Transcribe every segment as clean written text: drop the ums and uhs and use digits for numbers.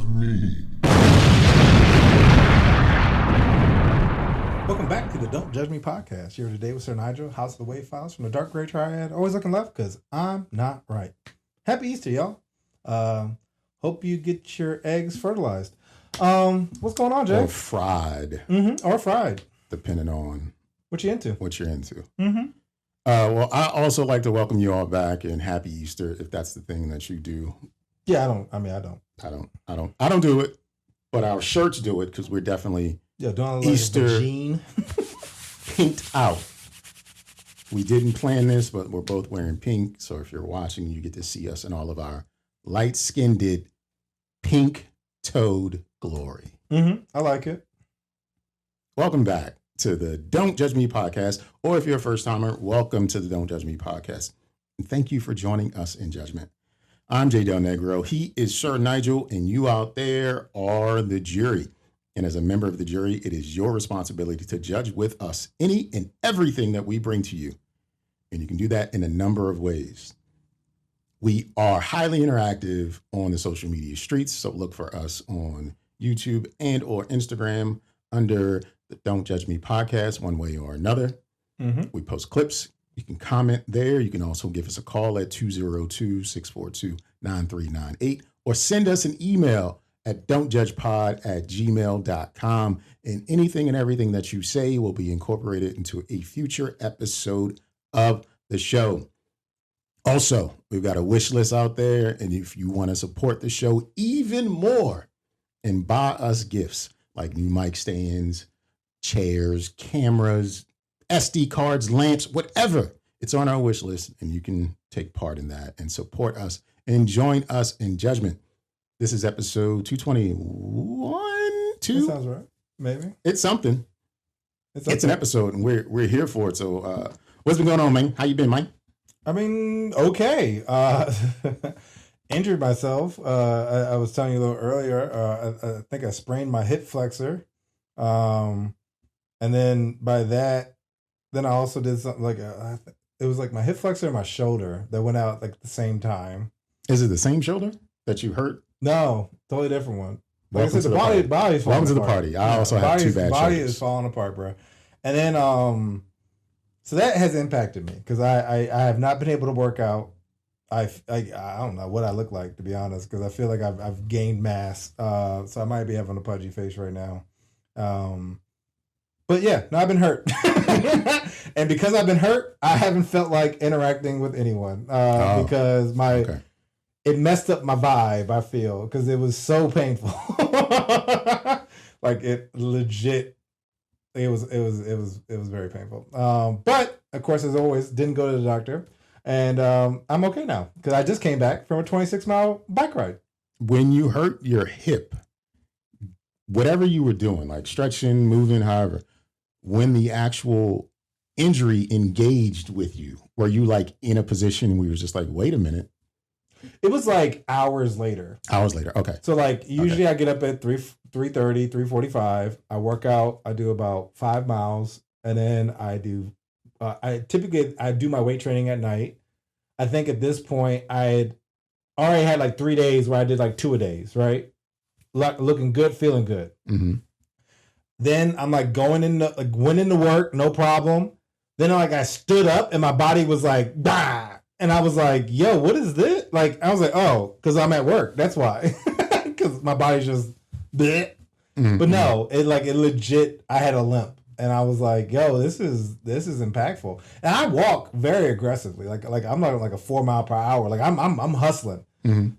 me. Welcome back to the Don't Judge Me podcast. You're today with Sir Nygel, House of the Wave Files from the Dark Gray Triad. Always looking left because I'm not right. Happy Easter, y'all. Hope you get your eggs fertilized. What's going on, Jay? Or fried. Or fried. Depending on what you're into. Well, I also like to welcome you all back and happy Easter if that's the thing that you do. Yeah, I don't. I don't do it, but our shirts do it because we're definitely doing Easter jean. pinked out. We didn't plan this, but we're both wearing pink. So if you're watching, you get to see us in all of our light-skinned, pink-toed glory. I like it. Welcome back to the Don't Judge Me podcast, or if you're a first-timer, welcome to the Don't Judge Me podcast. And thank you for joining us in judgment. I'm J. Delnegro. He is Sir Nygel, and you out there are the jury. And as a member of the jury, it is your responsibility to judge with us any and everything that we bring to you. And you can do that in a number of ways. We are highly interactive on the social media streets, so look for us on YouTube and or Instagram under the Don't Judge Me podcast one way or another. We post clips. You can comment there. You can also give us a call at 202-642-9398 or send us an email at dontjudgepod@gmail.com. And anything and everything that you say will be incorporated into a future episode of the show. Also, we've got a wish list out there. And if you want to support the show even more and buy us gifts like new mic stands, chairs, cameras, SD cards, lamps, whatever, it's on our wish list. And you can take part in that and support us and join us in judgment. This is episode 221, 2? That sounds right. Maybe. It's something. It's an episode, and we're here for it. So what's been going on, man? How you been, Mike? I mean, okay. Injured myself. I was telling you a little earlier, I think I sprained my hip flexor. And then by that, then I also did something like, it was like my hip flexor and my shoulder that went out like at the same time. Is it the same shoulder that you hurt? No, totally different one. Like Welcome I said, to body's falling Welcome to the apart. party. I also have two bad body shoulders. is falling apart, bro. And then, so that has impacted me because I have not been able to work out. I don't know what I look like, to be honest, because I feel like I've gained mass. So I might be having a pudgy face right now. But yeah, no, I've been hurt. And because I've been hurt, I haven't felt like interacting with anyone because it messed up my vibe, I feel, because it was so painful. Like it legit, it was very painful. But of course, as always, didn't go to the doctor. And I'm okay now because I just came back from a 26-mile bike ride. When you hurt your hip, whatever you were doing, like stretching, moving, however, when the actual injury engaged with you, were you like in a position where you was just like, wait a minute? It was like hours later. Okay. So like usually I get up at 3:30, 3:45. I work out. I do about 5 miles, and then I do. I do my weight training at night. I think at this point I had already had like 3 days where I did like 2 a days, right? Looking good, feeling good. Then I'm like went into work, no problem. Then I stood up and my body was like, bah. And I was like, yo, what is this? Like, I was like, oh, because I'm at work. That's why. Because my body's just, bleh. But no, it legit, I had a limp. And I was like, yo, this is impactful. And I walk very aggressively. Like I'm not like a 4 mile per hour. Like I'm hustling.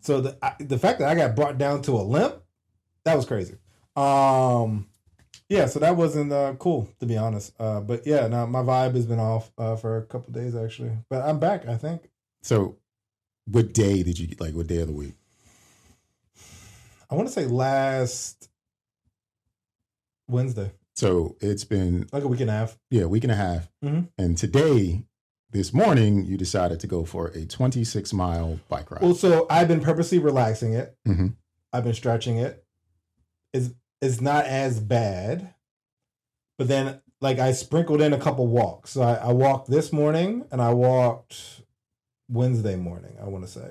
So the fact that I got brought down to a limp, that was crazy. Yeah, so that wasn't cool, to be honest. But yeah, now my vibe has been off for a couple of days, actually. But I'm back, I think. So what day did you get? Like, what day of the week? I want to say last Wednesday. So it's been like a week and a half. Yeah, a week and a half. And today, this morning, you decided to go for a 26-mile bike ride. Well, so I've been purposely relaxing it. I've been stretching it. It's not as bad. But then, like, I sprinkled in a couple walks. So I walked this morning and I walked Wednesday morning, I want to say.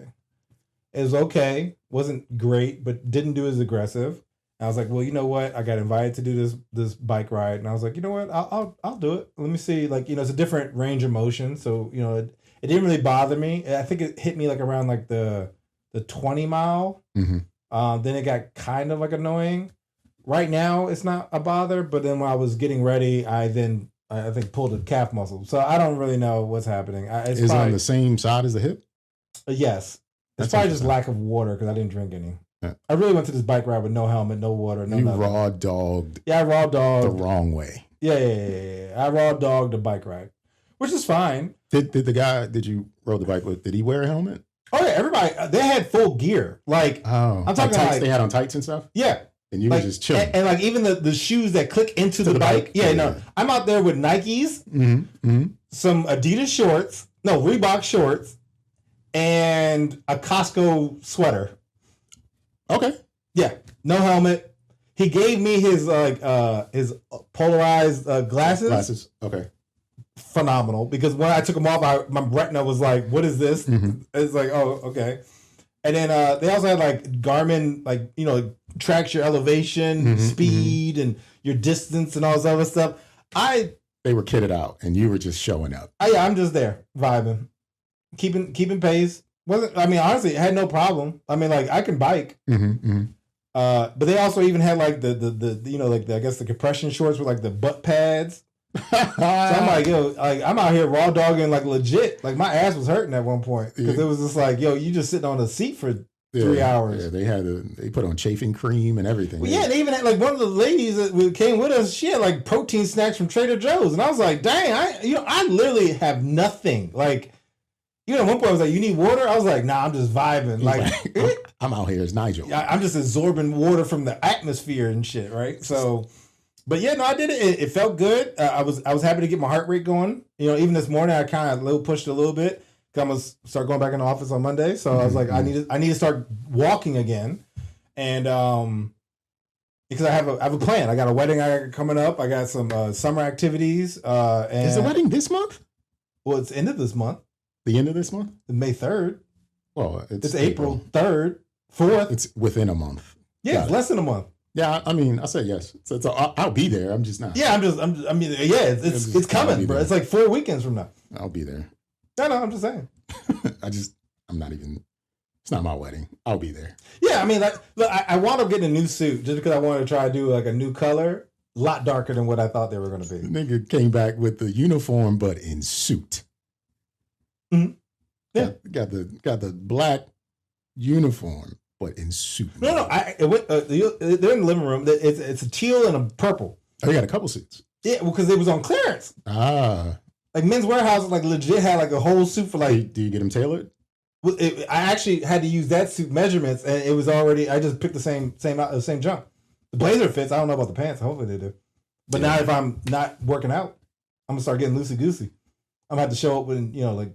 It was okay. Wasn't great, but didn't do as aggressive. I was like, well, you know what? I got invited to do this bike ride, and I was like, you know what? I'll do it. Let me see. Like, it's a different range of motion, so it didn't really bother me. I think it hit me like around like the 20 mile. Mm-hmm. Then it got kind of like annoying. Right now, it's not a bother, but then when I was getting ready, I think pulled a calf muscle. So I don't really know what's happening. Is it on the same side as the hip? Yes. It's probably just lack of water because I didn't drink any. Yeah. I really went to this bike ride with no helmet, no water, no nothing. Raw dogged. Yeah, I raw dogged. The wrong way. Yeah. I raw dogged the bike ride, which is fine. Did you rode the bike with, did he wear a helmet? Oh, yeah, everybody, they had full gear. Like, I'm talking tights, they had on tights and stuff? Yeah. And you were just chilling. And like even the shoes that click into the bike. Yeah, no. I'm out there with Nikes, some Adidas shorts, Reebok shorts, and a Costco sweater. Okay. Yeah, no helmet. He gave me his his polarized glasses. Glasses. Okay. Phenomenal, because when I took them off, my retina was like, "What is this?" Mm-hmm. It's like, "Oh, okay." And then they also had like Garmin, like tracks your elevation, speed, and your distance, and all this other stuff. They were kitted out, and you were just showing up. I'm just there vibing, keeping pace. Honestly, I had no problem. Like I can bike. But they also even had like the I guess the compression shorts with like the butt pads. So I'm like, I'm out here raw dogging like legit. Like my ass was hurting at one point because it was just like, you just sitting on a seat for 3 hours. Yeah, they put on chafing cream and everything. Well, yeah, they even had like one of the ladies that came with us. She had like protein snacks from Trader Joe's, and I was like, dang, I literally have nothing. Like, at one point I was like, you need water? I was like, nah, I'm just vibing. Like I'm out here as Nygel. I'm just absorbing water from the atmosphere and shit, right? So. But yeah, no, I did it. It felt good. I was happy to get my heart rate going. Even this morning, I kind of pushed a little bit. I'm gonna start going back in the office on Monday, so I was like, I need to start walking again, and because I have a plan. I got a wedding coming up. I got some summer activities. And is the wedding this month? Well, it's end of this month. The end of this month? May 3rd. Well, it's April 3rd, 4th. It's within a month. Yeah, it's less than a month. Yeah, I said yes. So I'll be there. I'm just not. Yeah, it's coming, bro. It's like 4 weekends from now. I'll be there. No, I'm just saying. I'm not even. It's not my wedding. I'll be there. Yeah, look, I wound up getting a new suit just because I wanted to try to do like a new color, a lot darker than what I thought they were going to be. The nigga came back with the uniform, but in suit. Mm-hmm. Yeah, got the black uniform. But in suit. No. They're in the living room. It's a teal and a purple. Oh, you got a couple suits. Yeah, because it was on clearance. Like Men's Warehouse, like legit had like a whole suit for like. Do you get them tailored? Well, I actually had to use that suit measurements, and it was already. I just picked the same junk. The blazer fits. I don't know about the pants. Hopefully they do. But now if I'm not working out, I'm gonna start getting loosey goosey. I'm gonna have to show up with like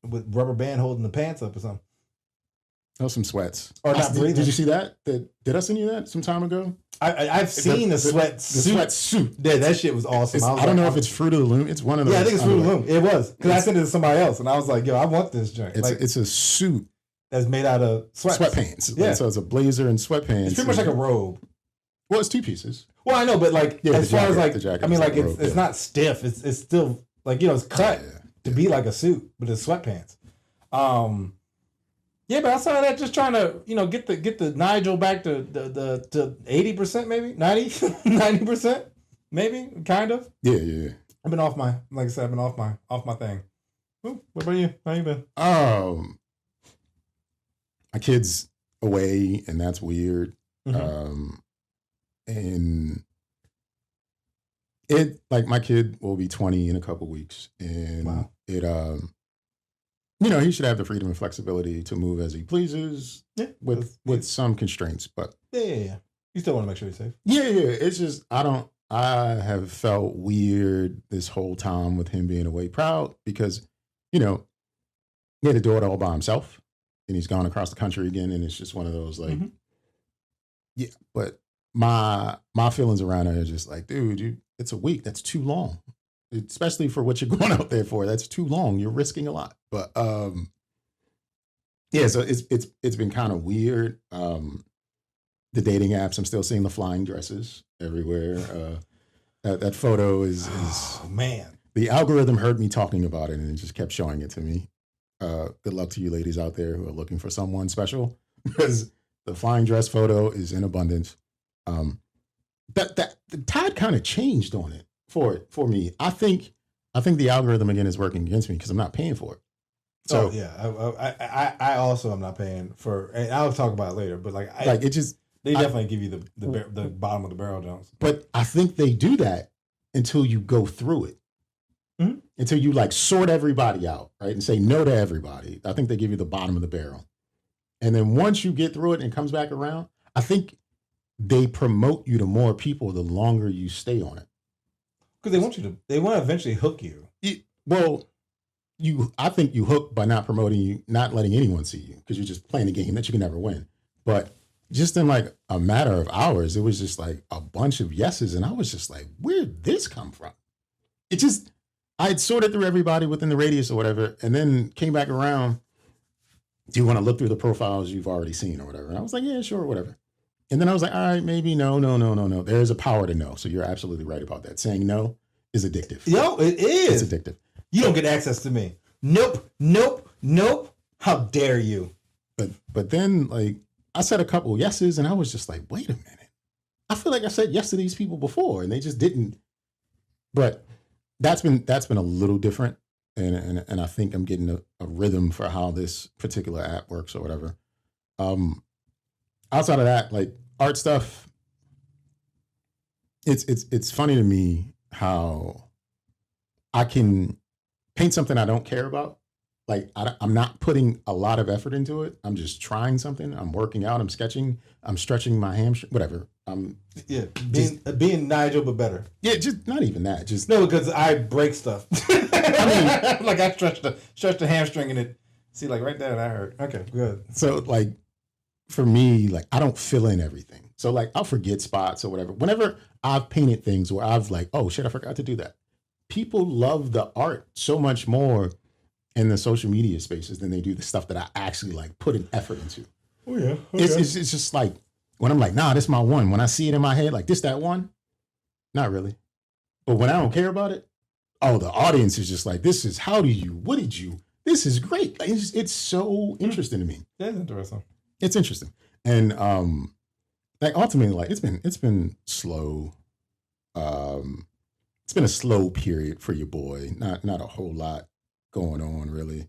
with rubber band holding the pants up or something. Oh, some sweats. Or not breathing. Did you see that? Did I send you that some time ago? I've seen the sweat suit. Yeah, that shit was awesome. I don't know if it's Fruit of the Loom. It's one of those. Yeah, I think it's Fruit of the Loom. It was. Because I sent it to somebody else, and I was like, yo, I want this joint. It's a suit. That's made out of sweatpants. Yeah. So it's a blazer and sweatpants. It's pretty much like a robe. Well, it's 2 pieces. Well, I know, but like, as far as like, it's it's not stiff. It's still like, it's cut to be like a suit, but it's sweatpants. Yeah, but outside of that, just trying to, get the Nygel back to 80%, maybe 90%, maybe kind of. Yeah. I've been off my thing. Ooh, what about you? How you been? My kid's away, and that's weird. Mm-hmm. And it my kid will be 20 in a couple weeks, and wow. He should have the freedom and flexibility to move as he pleases, with some constraints. But yeah, you still want to make sure he's safe. Yeah. It's just I have felt weird this whole time with him being away, proud because he had a daughter all by himself, and he's gone across the country again, and it's just one of those like, yeah. But my feelings around it are just like, dude, it's a week. That's too long. Especially for what you're going out there for. That's too long. You're risking a lot. But Yeah, so it's been kind of weird. The dating apps, I'm still seeing the flying dresses everywhere. That photo is Oh man. the algorithm heard me talking about it and it just kept showing it to me. Good luck to you ladies out there who are looking for someone special because the flying dress photo is in abundance. That the tide kind of changed on it for me. I think the algorithm again is working against me because I'm not paying for it. So I also am not paying for, and I'll talk about it later. But like it just they definitely give you the bottom of the barrel jumps. But I think they do that until you go through it. Mm-hmm. Until you like sort everybody out, right? And say no to everybody. I think they give you the bottom of the barrel. And then once you get through it and it comes back around, I think they promote you to more people the longer you stay on it. Because they want to eventually hook you. I think you hook by not promoting you, not letting anyone see you, because you're just playing a game that you can never win. But just in like a matter of hours, it was just like a bunch of yeses. And I was just like, where'd this come from? I had sorted through everybody within the radius or whatever, and then came back around. Do you want to look through the profiles you've already seen or whatever? And I was like, yeah, sure, whatever. And then I was like, all right, maybe no. There is a power to no. So you're absolutely right about that. Saying no is addictive. Yo, it is. It's addictive. You don't get access to me. Nope. How dare you? But then like I said a couple yeses and I was just like, wait a minute. I feel like I said yes to these people before and they just didn't. But that's been a little different. And I think I'm getting a rhythm for how this particular app works or whatever. Outside of that, like art stuff, it's funny to me how I can paint something I don't care about. Like I'm not putting a lot of effort into it. I'm just trying something. I'm working out. I'm sketching. I'm stretching my hamstring. Whatever. Being Nygel, but better. Yeah, just not even that. Just no, because I break stuff. I mean, like I stretch the hamstring and it. See, like right there, that hurt. Okay, good. So like, for me, like I don't fill in everything. So like I'll forget spots or whatever. Whenever I've painted things where I've like, oh shit, I forgot to do that. People love the art so much more in the social media spaces than they do the stuff that I actually like put an effort into. Oh yeah, okay. It's just like when I'm like, nah, this is my one. When I see it in my head, like this, that one, not really. But when I don't care about it, oh, the audience is just like, this is what did you? This is great. Like, it's so interesting to me. That's interesting. It's interesting, and like ultimately, like it's been slow. It's been a slow period for your boy. Not a whole lot going on really.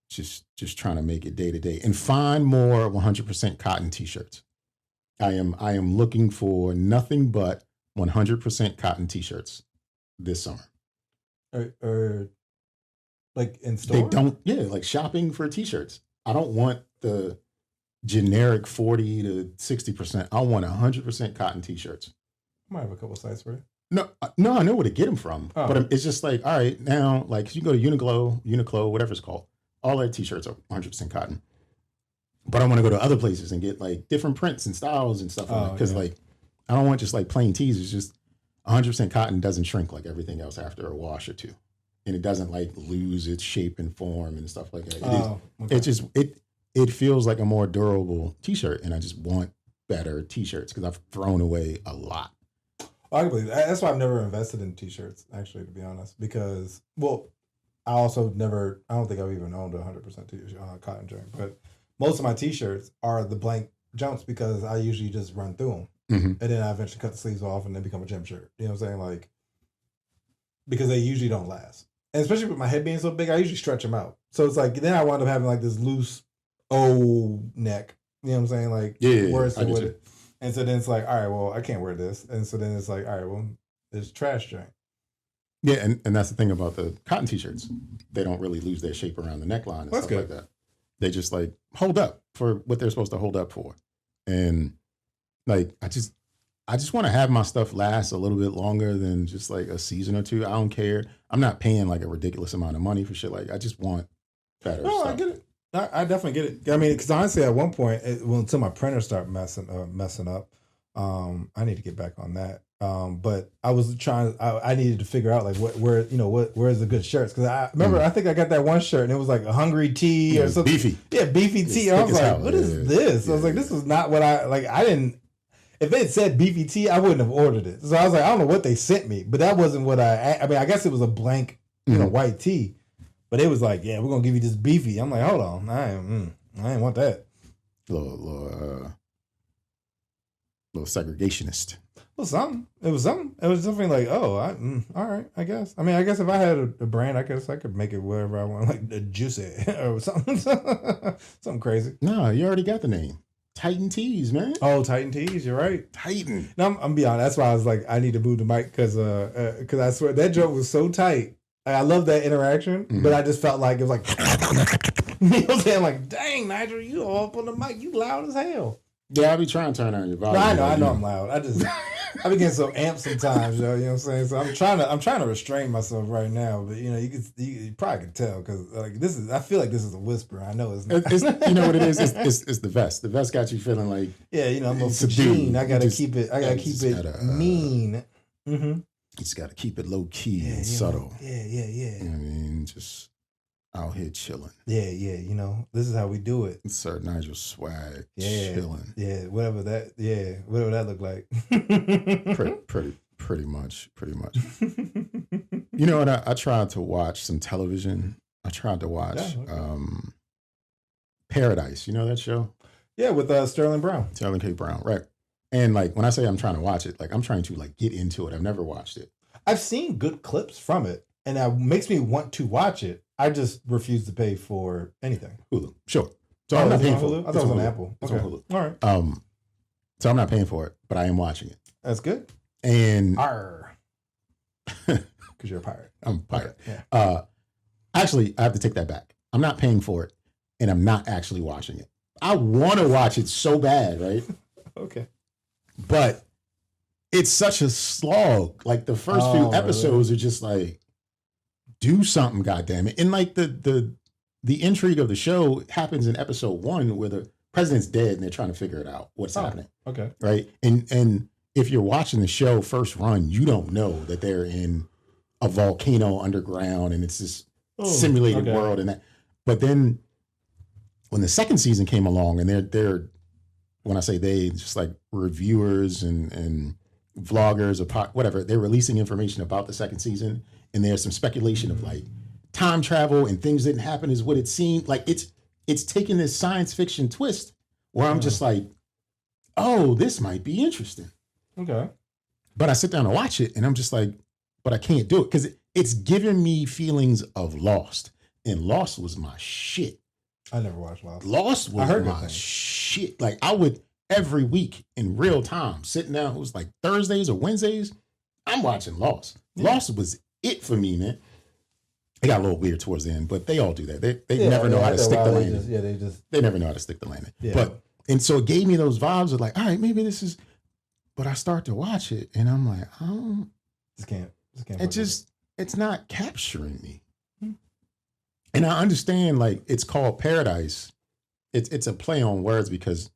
Just trying to make it day to day and find more 100% cotton t-shirts. I am looking for nothing but 100% cotton t-shirts this summer. Or like in store? They don't, yeah, like shopping for t-shirts. I don't want the generic 40 to 60%. I want 100% cotton t-shirts. I might have a couple sites for it. No, I know where to get them from, but it's just like, all right, now, like you go to Uniqlo, whatever it's called, all their t-shirts are 100% cotton. But I want to go to other places and get like different prints and styles and stuff like that. Because like, I don't want just like plain tees. It's just 100% cotton doesn't shrink like everything else after a wash or two. And it doesn't like lose its shape and form and stuff like that. It feels like a more durable t-shirt. And I just want better t-shirts because I've thrown away a lot. I can believe that. That's why I've never invested in t-shirts, actually, to be honest. Because, well, I don't think I've even owned a 100% t-shirt, cotton drink. But most of my t-shirts are the blank jumps because I usually just run through them. Mm-hmm. And then I eventually cut the sleeves off and then become a gym shirt. You know what I'm saying? Like, because they usually don't last. And especially with my head being so big, I usually stretch them out. So it's like, then I wind up having like this loose O neck. You know what I'm saying? Like, worse than with it. And so then it's like, all right, well, I can't wear this. And so then it's like, all right, well, it's trash joint. Yeah, and that's the thing about the cotton t-shirts. They don't really lose their shape around the neckline and stuff like that. They just like hold up for what they're supposed to hold up for. And like, I just want to have my stuff last a little bit longer than just like a season or two. I don't care. I'm not paying like a ridiculous amount of money for shit. Like, I just want better stuff. I get it. I definitely get it. I mean, because honestly, at one point, until my printer started messing up, I need to get back on that. But I was trying. I needed to figure out like where's the good shirts, because I remember I think I got that one shirt and it was like a hungry tea or something. Beefy. Yeah, beefy tea. I was like, what is this? I was like, this is not what I like. I didn't. If they had said beefy tea, I wouldn't have ordered it. So I was like, I don't know what they sent me, but that wasn't what I mean, I guess it was a blank, white tea, but it was like, yeah, we're gonna give you this beefy. I'm like, hold on, I didn't want that. Little segregationist. Well, something. It was something. It was something like, oh, all right, I guess. I mean, I guess if I had a brand, I guess I could make it whatever I want, like the Juicy or something, something crazy. No, you already got the name. Titan Tees, man. Oh, Titan Tees. You're right. Titan. No, I'm be honest. That's why I was like, I need to move the mic because I swear that joke was so tight. I love that interaction, but I just felt like it was like, you know what I'm saying? Like, dang, Nygel, you all up on the mic. You loud as hell. Yeah, I be trying to turn on your volume. No, I know I'm loud. I be getting so amped sometimes, yo. You know what I'm saying? So I'm trying to restrain myself right now, but you probably can tell because like I feel like this is a whisper. I know it's not. You know what it is? It's the vest. The vest got you feeling like I'm a subdued. I gotta keep it mean. Mm-hmm. You just gotta keep it low key and subtle. Yeah. You know what I mean? Just out here chilling. Yeah. This is how we do it. Sir Nygel swag, chilling. Yeah, whatever that looked like. pretty much. You know what? I tried to watch some television. I tried to watch Paradise. You know that show? Yeah, with Sterling Brown. Sterling K. Brown, right? And like when I say I'm trying to watch it, like I'm trying to like get into it. I've never watched it. I've seen good clips from it, and that makes me want to watch it. I just refuse to pay for anything. Hulu, sure. So I'm not paying for it. I thought it was on Apple. It's okay. on Hulu. All right. So I'm not paying for it, but I am watching it. That's good. And because you're a pirate. I'm a pirate. Okay. Yeah. Actually, I have to take that back. I'm not paying for it, and I'm not actually watching it. I want to watch it so bad, right? Okay. But it's such a slog. Like the first few episodes are just like, do something, goddammit. And like the intrigue of the show happens in episode 1 where the president's dead and they're trying to figure it out what's happening. Okay. Right. And if you're watching the show first run, you don't know that they're in a volcano underground and it's this simulated world and that. But then when the second season came along and they're when I say they, just like reviewers and vloggers or whatever, they're releasing information about the second season. And there's some speculation of like time travel and things didn't happen as what it seemed. Like it's taking this science fiction twist where I'm just like, oh, this might be interesting. Okay. But I sit down and watch it and I'm just like, but I can't do it because it's giving me feelings of Lost. And Lost was my shit. I never watched Lost. Lost was my shit. Like I would every week in real time sitting down. It was like Thursdays or Wednesdays. I'm watching Lost. Yeah. Lost was it for me, man. It got a little weird towards the end, but they all do that. They never know how to stick the landing. They never know how to stick the landing. Yeah. And so it gave me those vibes of like, all right, maybe this is. But I start to watch it, and I'm like, oh, just can't. It's not capturing me. And I understand, like, it's called Paradise. It's a play on words because,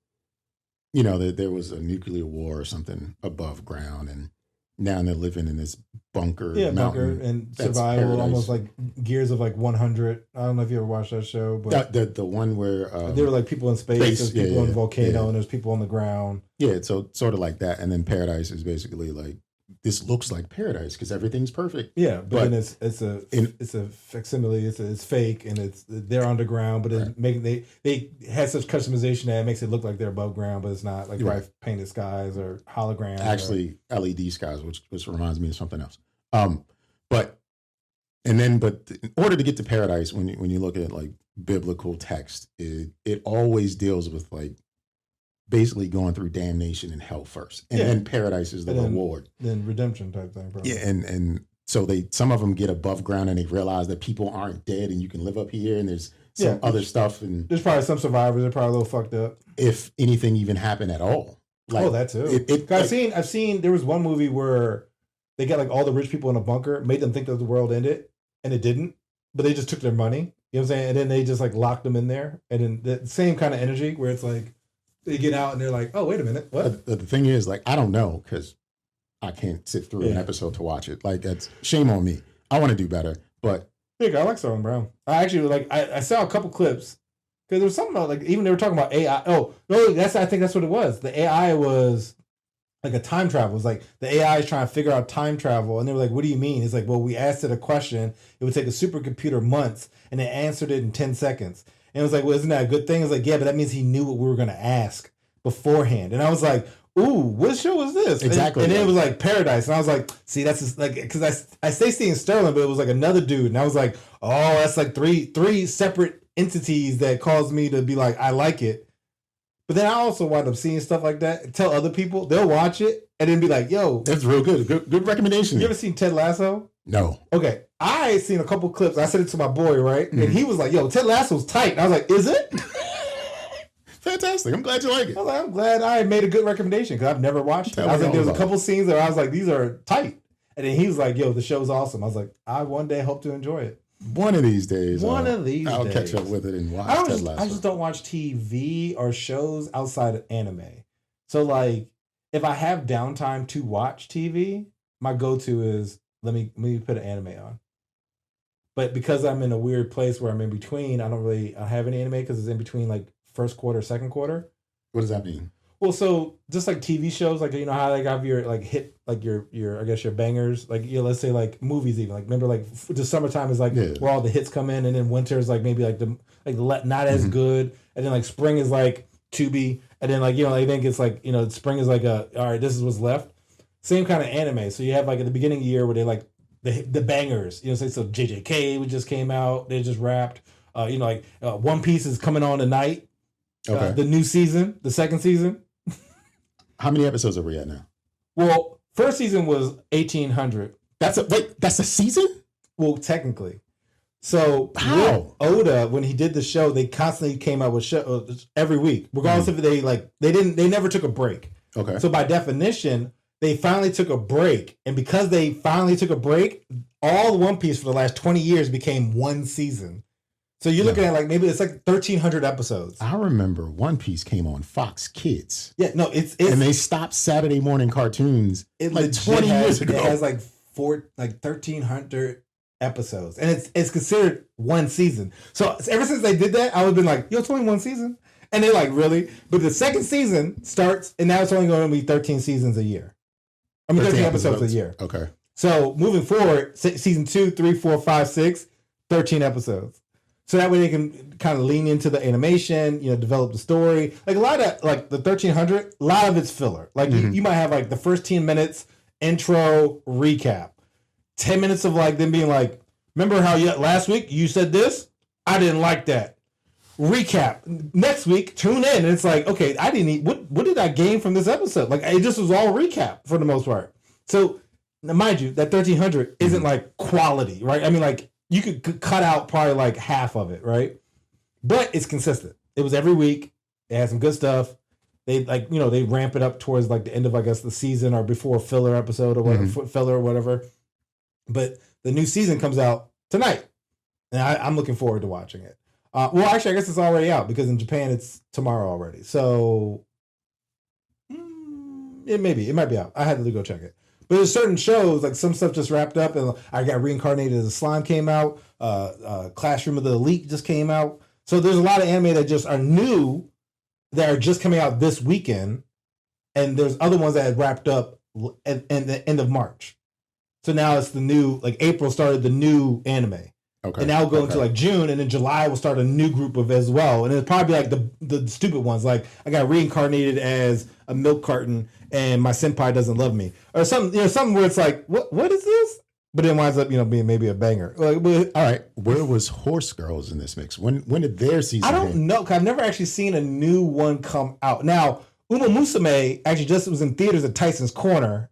there was a nuclear war or something above ground, and now they're living in this bunker. Yeah, bunker and survival, almost like Gears of like 100. I don't know if you ever watched that show, but the one where there were like people in space, there's people in the volcano, and there's people on the ground. Yeah, so sort of like that, and then Paradise is basically like this looks like paradise because everything's perfect. Yeah, but then it's a facsimile. It's fake and they're underground, but they had such customization that it makes it look like they're above ground, but it's not like painted skies or holograms. Actually, LED skies, which reminds me of something else. But in order to get to paradise, when you look at like biblical text, it always deals with like basically going through damnation and hell first, and then paradise is the reward, then redemption type thing. Probably. Yeah, and so some of them get above ground and they realize that people aren't dead and you can live up here, and there's some other stuff, and there's probably some survivors that are probably a little fucked up if anything even happened at all. Like, that too. I've seen there was one movie where they got like all the rich people in a bunker, made them think that the world ended, and it didn't, but they just took their money. You know what I'm saying? And then they just like locked them in there, and then the same kind of energy where it's like. They get out and they're like, oh, wait a minute. What? The thing is, like, I don't know because I can't sit through an episode to watch it. Like, that's shame on me. I want to do better, but I like Sterling Brown. I actually I saw a couple clips because there was something about even they were talking about AI. Oh no, I think that's what it was. The AI was like a time travel. It was like the AI is trying to figure out time travel, and they were like, "What do you mean?" It's like, "Well, we asked it a question. It would take a supercomputer months, and it answered it in 10 seconds." And it was like, "Well, isn't that a good thing?" It's like, "Yeah, but that means he knew what we were going to ask beforehand." And I was like, "Ooh, what show was this?" Exactly. And then it was like Paradise, and I was like, "See, that's just like because I stay seeing Sterling, but it was like another dude, and I was like, oh, that's like three separate entities that caused me to be like, I like it." But then I also wind up seeing stuff like that. Tell other people, they'll watch it and then be like, "Yo, that's real good. Good recommendation." You ever seen Ted Lasso? No. Okay, I seen a couple clips. I sent it to my boy, right, and he was like, "Yo, Ted Lasso's tight." And I was like, "Is it?" Fantastic. I'm glad you like it. I was like, I'm glad I made a good recommendation because I've never watched it. I was like, there's a couple scenes that I was like, these are tight. And then he was like, "Yo, the show's awesome." I was like, I one day hope to enjoy it. One of these days. I'll days. catch up with it and watch Ted Lasso. I just don't watch TV or shows outside of anime. So like, if I have downtime to watch TV, my go-to is let me put an anime on. But because I'm in a weird place where I'm in between, I don't really have any anime because it's in between like first quarter, second quarter. What does that mean? Well, so just like TV shows, like, you know how they have your like hit, like your I guess your bangers, like, you know, let's say like movies even, like, remember like the summertime is like where all the hits come in, and then winter is like maybe like the not as good, and then like spring is like to be, and then like, you know, I think it's like, you know, spring is like all right, this is what's left. Same kind of anime. So you have like at the beginning of the year where they like the bangers, you know, say so JJK which just came out, they just wrapped, you know, like One Piece is coming on tonight. Okay. The new season, the second season. How many episodes are we at now? Well, first season was 1,800. That's a season? Well, technically. So how Oda, when he did the show, they constantly came out with shows every week, regardless if they never took a break. Okay. So by definition, they finally took a break, and because they finally took a break, all One Piece for the last 20 years became one season. So you're looking at like maybe it's like 1,300 episodes. I remember One Piece came on Fox Kids. Yeah, no, it's and they stopped Saturday morning cartoons like 20 years ago. It has like 1,300 episodes, and it's considered one season. So ever since they did that, I would have been like, "Yo, it's only one season," and they're like, "Really?" But the second season starts, and now it's only going to be 13 seasons a year. I mean, 13 episodes a year. Okay. So moving forward, season 2, 3, 4, 5, 6, 13 episodes. So that way they can kind of lean into the animation, you know, develop the story. Like a lot of like the 1,300, a lot of it's filler. Like you might have like the first 10 minutes intro recap, 10 minutes of like them being like, "Remember how last week you said this? I didn't like that." Recap. Next week, tune in, and it's like, okay, I didn't eat. What did I gain from this episode? Like it just was all recap for the most part. So now, mind you, that 1,300 isn't like quality, right? I mean, like, you could cut out probably like half of it, right? But it's consistent. It was every week. They had some good stuff. They like, you know, they ramp it up towards like the end of, I guess, the season or before a filler episode or whatever, filler or whatever. But the new season comes out tonight, and I'm looking forward to watching it. Well, actually, I guess it's already out because in Japan it's tomorrow already. So it might be out. I had to go check it. But there's certain shows, like some stuff just wrapped up, and I Got Reincarnated as a Slime came out. Classroom of the Elite just came out. So there's a lot of anime that just are new, that are just coming out this weekend, and there's other ones that had wrapped up at the end of March. So now it's the new, like April started the new anime. Okay. And now we'll go into like June, and then July will start a new group of as well. And it'll probably be like the stupid ones, like I got reincarnated as a milk carton and my senpai doesn't love me, or something, you know, something where it's like, what is this? But it winds up, you know, being maybe a banger. Like, all right, where was Horse Girls in this mix? When did their season? I don't know, because I've never actually seen a new one come out. Now, Uma Musume actually just was in theaters at Tyson's Corner.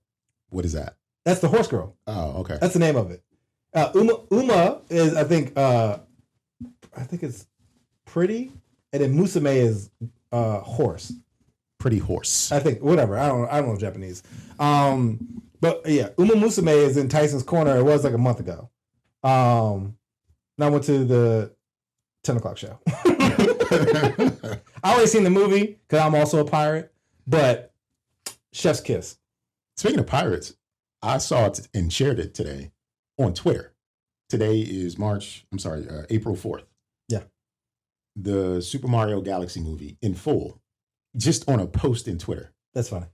What is that? That's the Horse Girl. Oh, okay. That's the name of it. Uma is, I think it's pretty, and then Musume is horse. Pretty horse. I think, whatever. I don't know Japanese. But yeah, Uma Musume is in Tyson's Corner. It was like a month ago. Now I went to the 10 o'clock show. I already seen the movie because I'm also a pirate, but Chef's Kiss. Speaking of pirates, I saw it and shared it today on Twitter. Today is April 4th. Yeah. The Super Mario Galaxy movie in full, just on a post in Twitter. That's funny.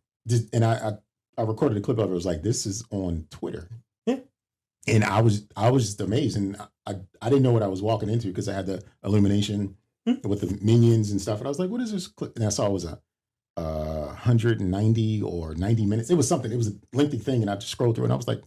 And I recorded a clip of it. I was like, this is on Twitter. Yeah. And I was just amazed. And I didn't know what I was walking into because I had the illumination with the minions and stuff. And I was like, what is this clip? And I saw it was a 190 or 90 minutes. It was something. It was a lengthy thing. And I just scrolled through and I was like,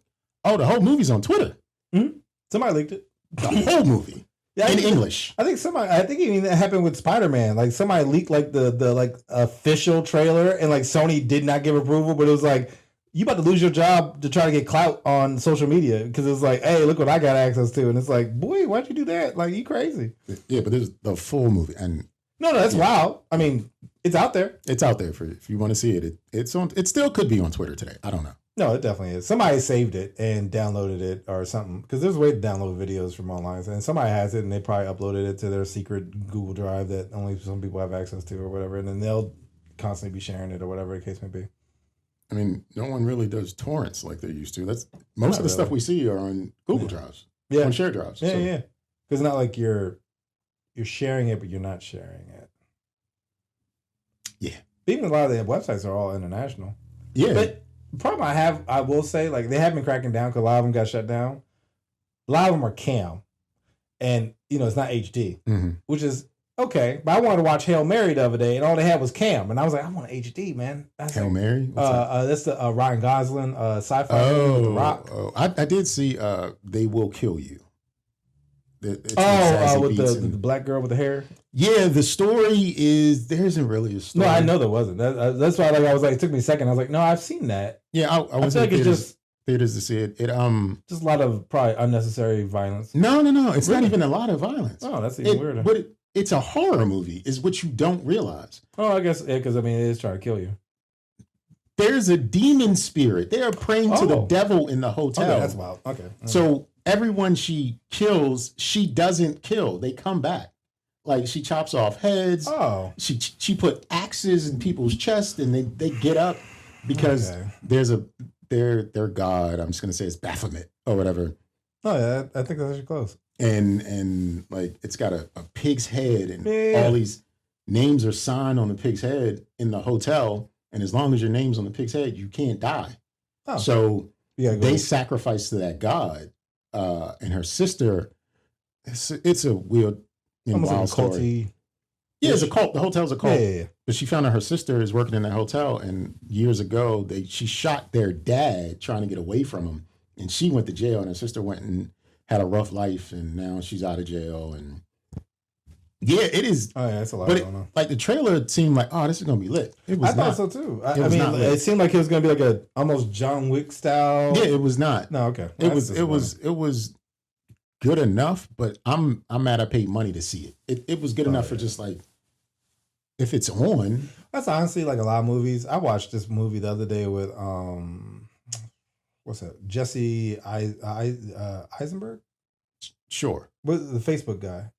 oh, the whole movie's on Twitter. Mm-hmm. Somebody leaked it. The whole movie. Yeah, in English. I think even that happened with Spider-Man. Like somebody leaked like the like official trailer and like Sony did not give approval, but it was like, you about to lose your job to try to get clout on social media because it's like, hey, look what I got access to. And it's like, boy, why'd you do that? Like, you crazy. Yeah, but there's the full movie. And no, that's wild. I mean, it's out there. It's out there for if you want to see it. It's on. It still could be on Twitter today. I don't know. No, it definitely is. Somebody saved it and downloaded it or something. Because there's a way to download videos from online. And somebody has it and they probably uploaded it to their secret Google Drive that only some people have access to or whatever. And then they'll constantly be sharing it or whatever the case may be. I mean, no one really does torrents like they used to. That's most of the stuff we see are on Google Drives. Yeah. On shared drives. Yeah, yeah. Because it's not like you're sharing it, but you're not sharing it. Yeah. Even a lot of the websites are all international. Yeah. But the problem I will say, like, they have been cracking down because a lot of them got shut down. A lot of them are cam. And, it's not HD, which is okay. But I wanted to watch Hail Mary the other day, and all they had was cam. And I was like, I want HD, man. Hail Mary? That's the Ryan Gosling sci-fi movie with The Rock. Oh, I did see They Will Kill You. With the black girl with the hair? Yeah, the story is, there isn't really a story. No, I know there wasn't. That's why I was like, it took me a second. I was like, no, I've seen that. Yeah, I was like, it's just theaters to see it. Just a lot of probably unnecessary violence. No. It's really? Not even a lot of violence. Oh, that's even weirder. But it's a horror movie, is what you don't realize. Oh, I guess, because it is trying to kill you. There's a demon spirit. They are praying to the devil in the hotel. Okay, that's wild. Okay. So everyone she kills, she doesn't kill. They come back. Like, she chops off heads. Oh. She put axes in people's chests, and they get up because there's their god, I'm just gonna say it's Baphomet or whatever. Oh yeah, I think that's actually close. And like, it's got a pig's head, and all these names are signed on the pig's head in the hotel. And as long as your name's on the pig's head, you can't die. Oh. So they sacrifice to that god, and her sister. It's a weird, wild story. Yeah, it's a cult. The hotel's a cult. Yeah. But she found out her sister is working in that hotel, and years ago she shot their dad trying to get away from him, and she went to jail, and her sister went and had a rough life, and now she's out of jail. And yeah, it is. Oh yeah, that's a lot going on. Like, the trailer seemed like, oh, this is gonna be lit. It was. I thought so too. I mean, it seemed like it was gonna be like a almost John Wick style. Yeah, it was not. No, okay. It was good enough, but I'm mad I paid money to see it. It was good enough for just like, if it's on. That's honestly like a lot of movies. I watched this movie the other day with what's that? Jesse Eisenberg? Sure. What, the Facebook guy.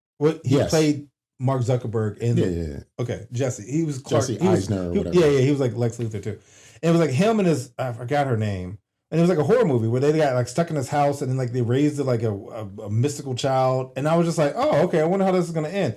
He played Mark Zuckerberg in Okay, Jesse. He was Clark. Jesse Eisner or whatever. Yeah, he was like Lex Luthor too. And it was like him and his, I forgot her name. And it was like a horror movie where they got like stuck in his house, and then like they raised it like a mystical child. And I was just like, oh, okay, I wonder how this is gonna end.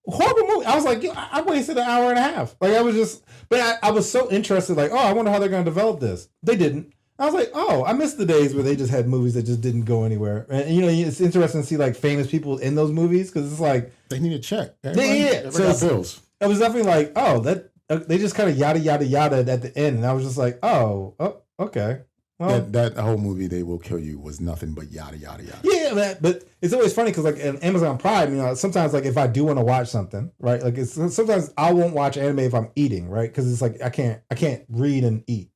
Horrible movie. I was like, I wasted an hour and a half. Like, I was just, but I was so interested, like, oh, I wonder how they're gonna develop this. They didn't. I was like, oh, I missed the days where they just had movies that just didn't go anywhere. And it's interesting to see like famous people in those movies, because it's like they need a check. Yeah. So got bills. It was definitely like, oh, that they just kind of yada yada yada at the end, and I was just like, oh, okay. Well, that whole movie, They Will Kill You, was nothing but yada yada yada. Yeah, but it's always funny because like in Amazon Prime, sometimes like if I do want to watch something, right? Like sometimes I won't watch anime if I'm eating, right? Because it's like I can't read and eat.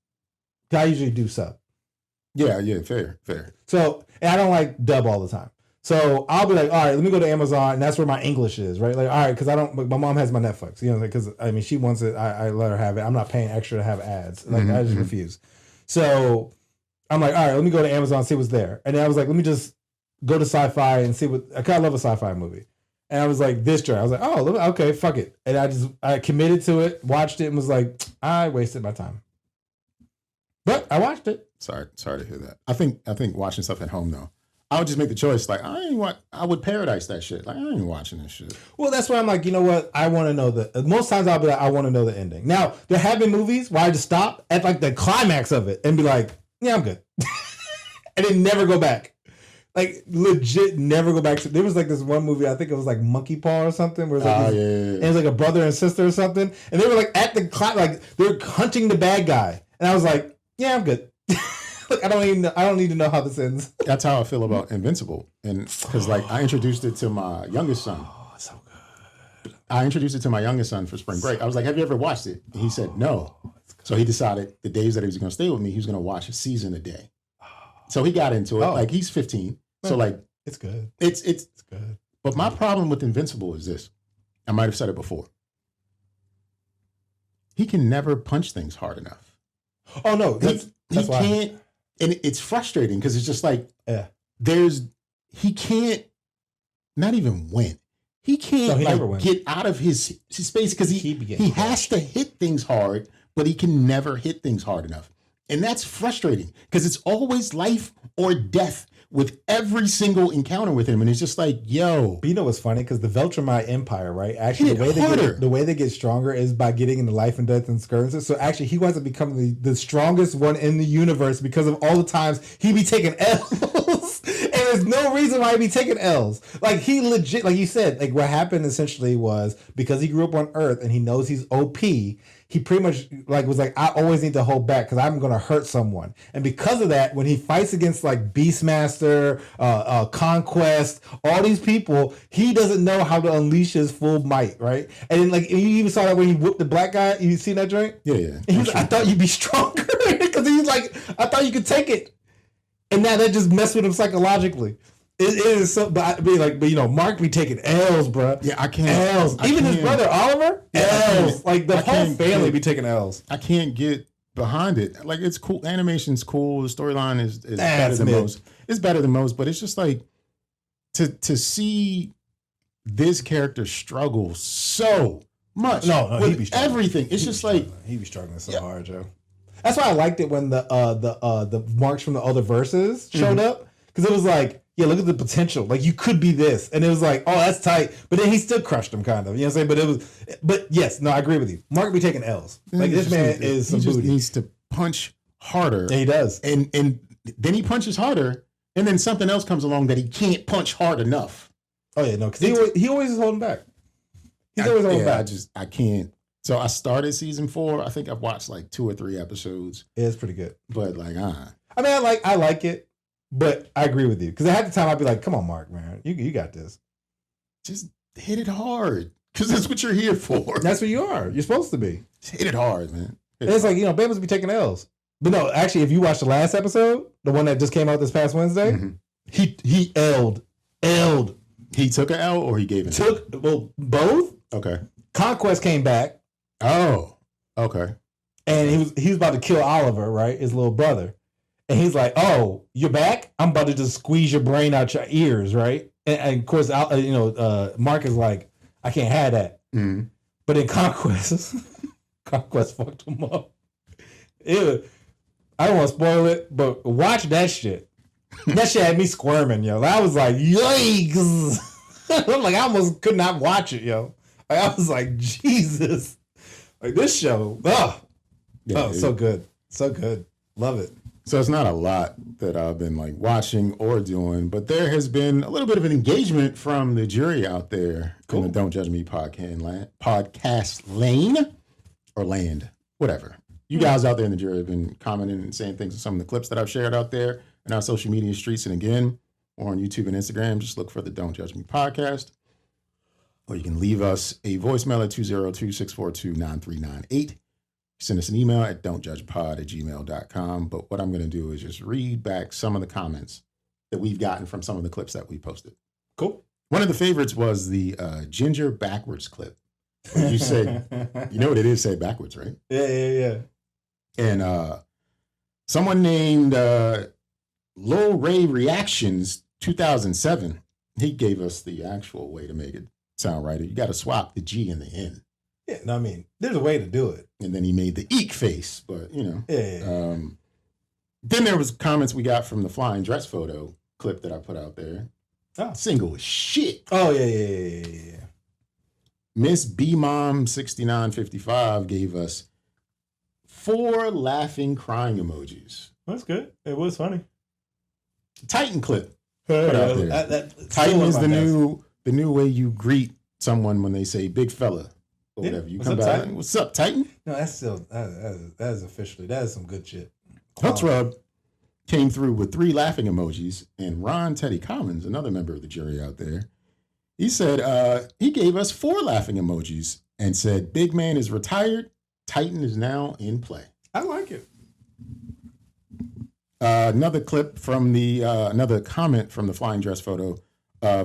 I usually do sub. Yeah, fair. So, and I don't like dub all the time. So I'll be like, all right, let me go to Amazon, and that's where my English is, right? Like, all right, because my mom has my Netflix, because I mean, she wants it. I let her have it. I'm not paying extra to have ads. Like, I just refuse. So I'm like, all right, let me go to Amazon and see what's there. And then I was like, let me just go to Sci-Fi and see what, I kind of love a sci-fi movie. And I was like, this joint. I was like, oh, okay, fuck it. And I committed to it, watched it, and was like, I wasted my time. But I watched it. Sorry to hear that. I think watching stuff at home though, I would just make the choice. Like I would paradise that shit. Like I ain't watching this shit. Well, that's why I'm like, you know what? I want to know most times I'll be like, I want to know the ending. Now there have been movies where I just stop at like the climax of it and be like, yeah, I'm good, and then never go back. Like legit, never go back. There was like this one movie, I think it was like Monkey Paw or something, where it was like and it was like a brother and sister or something, and they were like at the like they're hunting the bad guy, and I was like, yeah, I'm good. Like, I don't need to know how this ends. That's how I feel about Invincible, and because like I introduced it to my youngest son. Oh, it's so good. I introduced it to my youngest son for spring break. I was like, "Have you ever watched it?" And he said no. So he decided the days that he was going to stay with me, he was going to watch a season a day. So he got into it. Like he's 15, so like it's good. It's good. But my problem with Invincible is this. I might have said it before. He can never punch things hard enough. Oh no, that's he why. Can't. And it's frustrating because it's just like, he can't not even win. He can't get out of his space because he has to hit things hard, but he can never hit things hard enough. And that's frustrating because it's always life or death with every single encounter with him. And it's just like, yo. But you know what's funny? Because the Veltramite Empire, right? Actually, the way they get stronger is by getting into life and death and skirmishes. So actually, he winds up becoming the strongest one in the universe because of all the times he be taking L's. And there's no reason why he be taking L's. Like, he legit, like you said, like what happened essentially was because he grew up on Earth and he knows he's OP, he pretty much like was like, I always need to hold back because I'm going to hurt someone. And because of that, when he fights against like Beastmaster, Conquest, all these people, he doesn't know how to unleash his full might, right? And then like you even saw that when he whooped the black guy. You seen that joint? Yeah. And he was like, I thought you'd be stronger because he's like, I thought you could take it. And now that just messed with him psychologically. It is so, but you know, Mark be taking L's, bro. Yeah, I can't. L's. Even his brother Oliver, L's. Like the whole family be taking L's. I can't get behind it. Like it's cool. Animation's cool. The storyline is better than most. It's better than most, but it's just like to see this character struggle so much. No, with everything. It's just like he be struggling so hard, Joe. That's why I liked it when the marks from the other verses showed up because it was like, yeah, look at the potential. Like you could be this, and it was like, oh, that's tight. But then he still crushed him, kind of. You know what I'm saying? But yes, no, I agree with you. Mark be taking L's. Like this man is some booty. He just needs to punch harder. Yeah, he does, and then he punches harder, and then something else comes along that he can't punch hard enough. Oh yeah, no, because he always is holding back. He's always holding back. I can't. So I started season 4. I think I've watched like 2 or 3 episodes. Yeah, it's pretty good. But like, I mean, I like it, but I agree with you because at the time I'd be like, "Come on, Mark, man, you got this. Just hit it hard because that's what you're here for. That's what you are. You're supposed to be. Just hit it hard, man. It's like, you know, Bama's be taking L's. But no, actually, if you watch the last episode, the one that just came out this past Wednesday, he L'd. He took an L or he gave it? Well, both. Okay. Conquest came back. Oh, okay. And he was about to kill Oliver, right? His little brother. And he's like, "Oh, you're back? I'm about to just squeeze your brain out your ears, right?" And of course, Mark is like, "I can't have that." Mm-hmm. But in Conquest fucked him up. I don't want to spoil it, but watch that shit. That shit had me squirming, yo. I was like, "Yikes!" I'm like, I almost could not watch it, yo. Like, I was like, Jesus. Like this show, so good. So good. Love it. So it's not a lot that I've been like watching or doing, but there has been a little bit of an engagement from the jury out there in the Don't Judge Me podcast lane or land, whatever. You guys out there in the jury have been commenting and saying things on some of the clips that I've shared out there in our social media streets. And again, or on YouTube and Instagram, just look for the Don't Judge Me podcast. Or you can leave us a voicemail at 202-642-9398. Send us an email at dontjudgepod@gmail.com. But what I'm going to do is just read back some of the comments that we've gotten from some of the clips that we posted. Cool. One of the favorites was the ginger backwards clip. You said, you know what it is, say backwards, right? Yeah. And someone named Lil Ray Reactions 2007, he gave us the actual way to make it sound right. You got to swap the G and the N. Yeah, no, I mean, there's a way to do it. And then he made the eek face, but you know. Yeah. Then there was comments we got from the flying dress photo clip that I put out there. Oh. Single as shit. Oh, yeah. Miss B Mom 6955 gave us 4 laughing crying emojis. That's good. It was funny. Titan clip. Put out there. Titan is the new way you greet someone when they say big fella or whatever. You come back. What's up, Titan? No, that's still that is officially that is some good shit. Hooks Rub came through with 3 laughing emojis, and Ron Teddy Collins, another member of the jury out there, he said he gave us 4 laughing emojis and said, "Big man is retired. Titan is now in play." I like it. Another clip from the another comment from the flying dress photo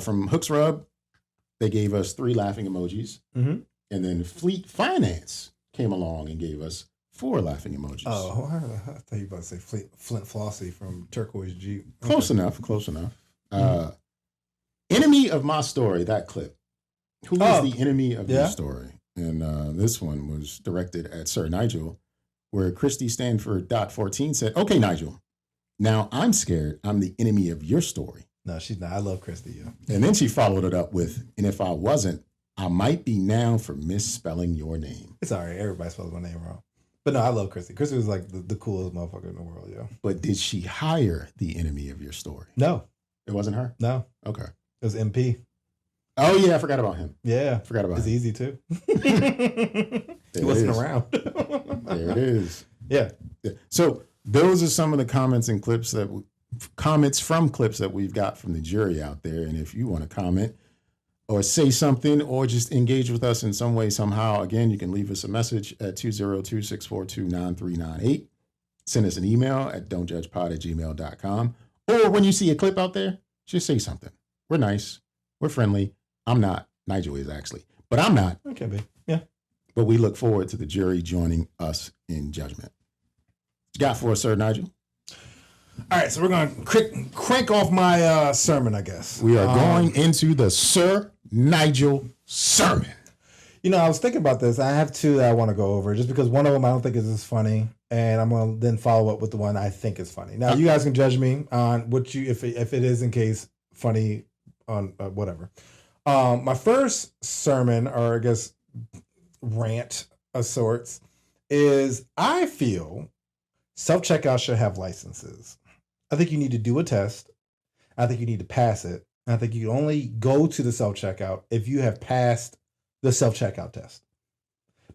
from Hooks Rub. They gave us 3 laughing emojis, and then Fleet Finance came along and gave us 4 laughing emojis. Oh, I thought you were about to say Flint Flossie from Turquoise Jeep. Okay. Close enough. Enemy of my story. That clip. Who is the enemy of your story? And this one was directed at Sir Nygel, where Christy Stanford .14 said, "Okay, Nygel. Now I'm scared I'm the enemy of your story." No, she's not. I love Christy, yeah. And then she followed it up with, "And if I wasn't, I might be now for misspelling your name." It's all right. Everybody spells my name wrong. But no, I love Christy. Christy was like the coolest motherfucker in the world, yeah. But did she hire the enemy of your story? No. It wasn't her? No. Okay. It was MP. Oh, yeah. I forgot about him. Yeah. Forgot about him. It's easy, too. He wasn't around. There it is. Yeah. So those are some of the comments and clips comments from clips that we've got from the jury out there. And if you want to comment or say something or just engage with us in some way, somehow, again, you can leave us a message at 202-642-9398. Send us an email at dontjudgepod@gmail.com. Or when you see a clip out there, just say something. We're nice. We're friendly. I'm not. Nygel is actually. But I'm not. Okay, babe. Yeah. But we look forward to the jury joining us in judgment. What you got for us, Sir Nygel? All right, so we're going to crank off my sermon, I guess. We are going into the Sir Nygel sermon. You know, I was thinking about this. I have 2 that I want to go over, just because one of them I don't think is as funny, and I'm going to then follow up with the one I think is funny. Now, you guys can judge me on what if it is in case funny on whatever. My first sermon, or I guess rant of sorts, is I feel self-checkout should have licenses. I think you need to do a test. I think you need to pass it. And I think you can only go to the self-checkout if you have passed the self-checkout test.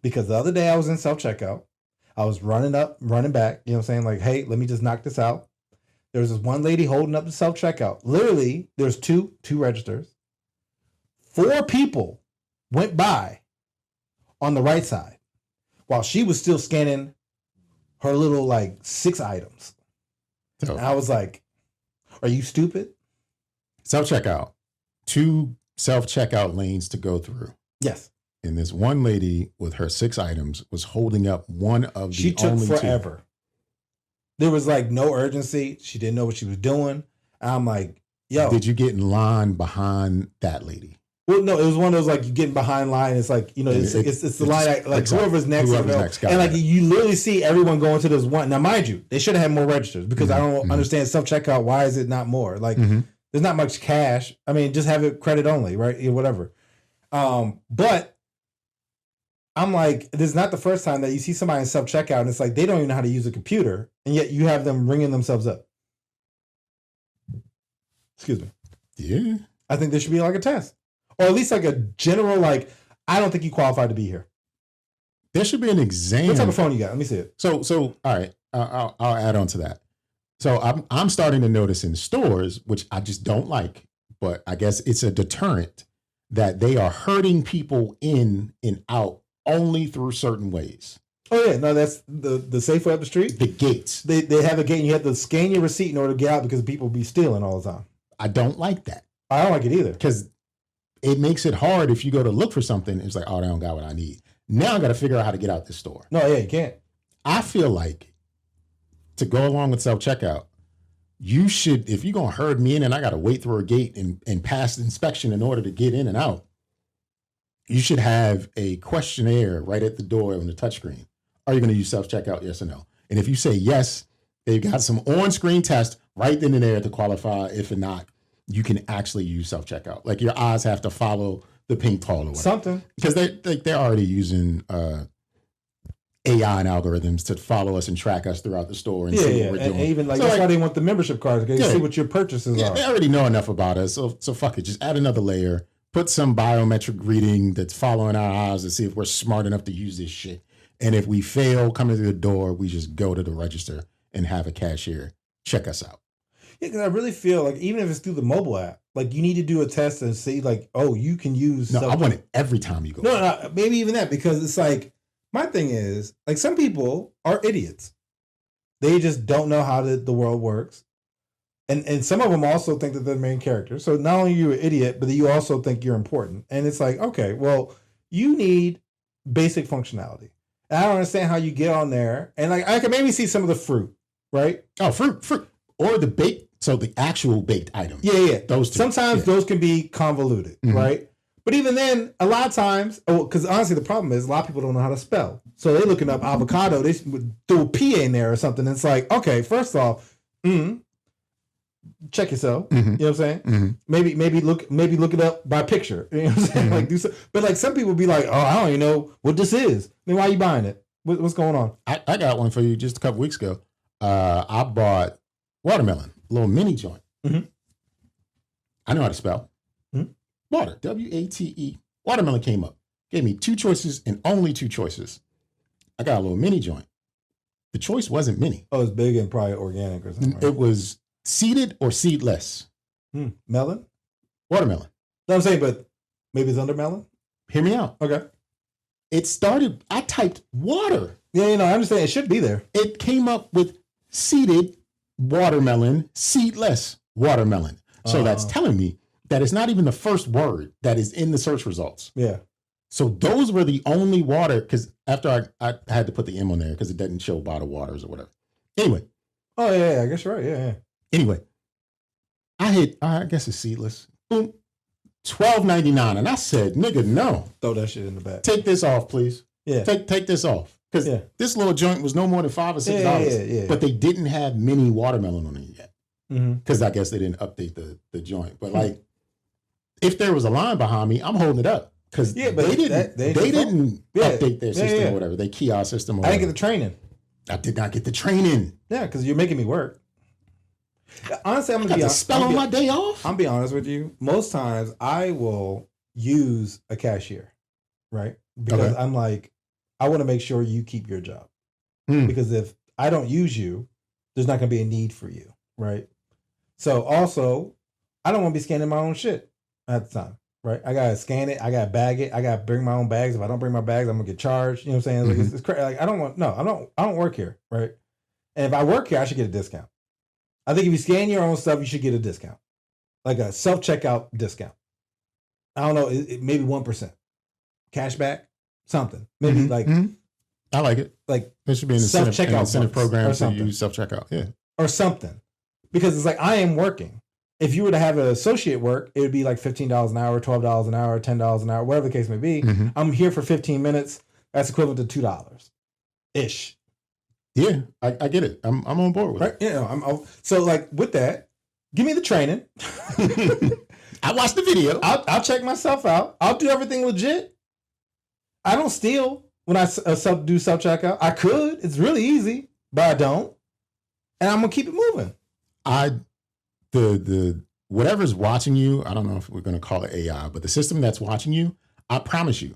Because the other day I was in self-checkout. I was running up, running back, you know what I'm saying? Like, hey, let me just knock this out. There was this one lady holding up the self-checkout. Literally, there's two registers. 4 people went by on the right side while she was still scanning her little, like, 6 items. So, and I was like, are you stupid? Self-checkout. 2 self-checkout lanes to go through. Yes. And this one lady with her 6 items was holding up one of the She took only forever. 2. There was like no urgency. She didn't know what she was doing. And I'm like, yo. Did you get in line behind that lady? Well, no, it was one of those like you getting behind line. It's like, you know, it's the line like whoever's next. And like you literally see everyone going to this one. Now, mind you, they should have had more registers because I don't understand self-checkout. Why is it not more? Like there's not much cash. I mean, just have it credit only, right? Whatever. But I'm like, this is not the first time that you see somebody in self-checkout and it's like they don't even know how to use a computer, and yet you have them ringing themselves up. Excuse me. Yeah. I think there should be like a test. Or at least like a general, like, I don't think you qualified to be here. There should be an exam. What type of phone you got? Let me see it. So all right, I'll add on to that. So I'm starting to notice in stores, which I just don't like, but I guess it's a deterrent that they are herding people in and out only through certain ways. Oh yeah, no, that's the safe way up the street. The gates. They have a gate, and you have to scan your receipt in order to get out because people be stealing all the time. I don't like that. I don't like it either because it makes it hard if you go to look for something. It's like, oh, they don't got what I need. Now I got to figure out how to get out this store. No, yeah, you can't. I feel like to go along with self-checkout, you should, if you're going to herd me in and I got to wait through a gate and pass the inspection in order to get in and out, you should have a questionnaire right at the door on the touchscreen. Are you going to use self-checkout? Yes or no? And if you say yes, They've got some on-screen tests right then and there to qualify. If not, you can actually use self-checkout. Like your eyes have to follow the pink pole or whatever. Something. Because they're already using AI and algorithms to follow us and track us throughout the store and see what we're doing. And even like, so that's why they want the membership cards, because they see what your purchases are. They already know enough about us. So fuck it. Just add another layer. Put some biometric reading that's following our eyes to see if we're smart enough to use this shit. And if we fail coming to the door, we just go to the register and have a cashier check us out. Yeah, because I really feel like even if it's through the mobile app, like you need to do a test and see like, oh, you can use. No, I want it every time you go. No, maybe even that, because it's like, my thing is, like, some people are idiots. They just don't know how the world works. And some of them also think that they're the main character. So not only are you an idiot, but you also think you're important. And it's like, okay, well, you need basic functionality. And I don't understand how you get on there. And like, I can maybe see some of the fruit, right? Oh, fruit. Or the baked, so the actual baked item. Yeah. Those two. Sometimes those can be convoluted, right? But even then, a lot of times, because honestly, the problem is a lot of people don't know how to spell. So they're looking up avocado, they threw a P in there or something. And it's like, okay, first off, check yourself. You know what I'm saying? Maybe look it up by picture. You know what I'm saying? Like but like some people be like, oh, I don't even know what this is. Then why are you buying it? What's going on? I got one for you just a couple weeks ago. I bought watermelon, a little mini joint. I know how to spell. Water, W-A-T-E. Watermelon came up. Gave me two choices and only two choices. I got a little mini joint. The choice wasn't mini. Oh, it's big and probably organic or something. Right? It was seeded or seedless. Melon? Watermelon. No, I'm saying, but maybe it's under melon? Hear me out. Okay. It started, I typed water. Yeah, I understand. It should be there. It came up with seeded watermelon, seedless watermelon. So that's telling me that it's not even the first word that is in the search results. Yeah. So those were the only water, because after I had to put the M on there because it doesn't show bottled waters or whatever. Anyway. Oh, yeah, I guess you're right. Yeah. Anyway, I guess it's seedless. Boom. $12.99. And I said, nigga, no. Throw that shit in the back. Take this off, please. Yeah. Take this off. Because this little joint was no more than $5 or $6. Yeah. But they didn't have mini watermelon on it yet. Because I guess they didn't update the joint. But like, if there was a line behind me, I'm holding it up. Because they didn't update their system or whatever, their kiosk system or whatever. I didn't get the training. I did not get the training. Yeah, because you're making me work. Honestly, I'm going to be spell on my day off. I'm be honest with you. Most times I will use a cashier, right? Because I'm like, I want to make sure you keep your job. Because if I don't use you, there's not going to be a need for you, right? So also, I don't want to be scanning my own shit at the time, right? I gotta scan it, I gotta bag it, I gotta bring my own bags. If I don't bring my bags, I'm gonna get charged. You know what I'm saying? Like it's crazy. Like I don't work here, right? And if I work here, I should get a discount. I think if you scan your own stuff, you should get a discount, like a self-checkout discount. I don't know, maybe 1%, cashback, something. Maybe I like it. Like there should be an incentive program to use self-checkout, or something, because it's like I am working. If you were to have an associate work, it would be like $15 an hour, $12 an hour, $10 an hour, whatever the case may be. I'm here for 15 minutes. That's equivalent to $2 ish. Yeah, I get it. I'm on board with it. So like with that, give me the training. I watched the video. I'll check myself out. I'll do everything legit. I don't steal when I do self-checkout. I could. It's really easy, but I don't. And I'm going to keep it moving. The whatever's watching you, I don't know if we're going to call it AI, but the system that's watching you, I promise you,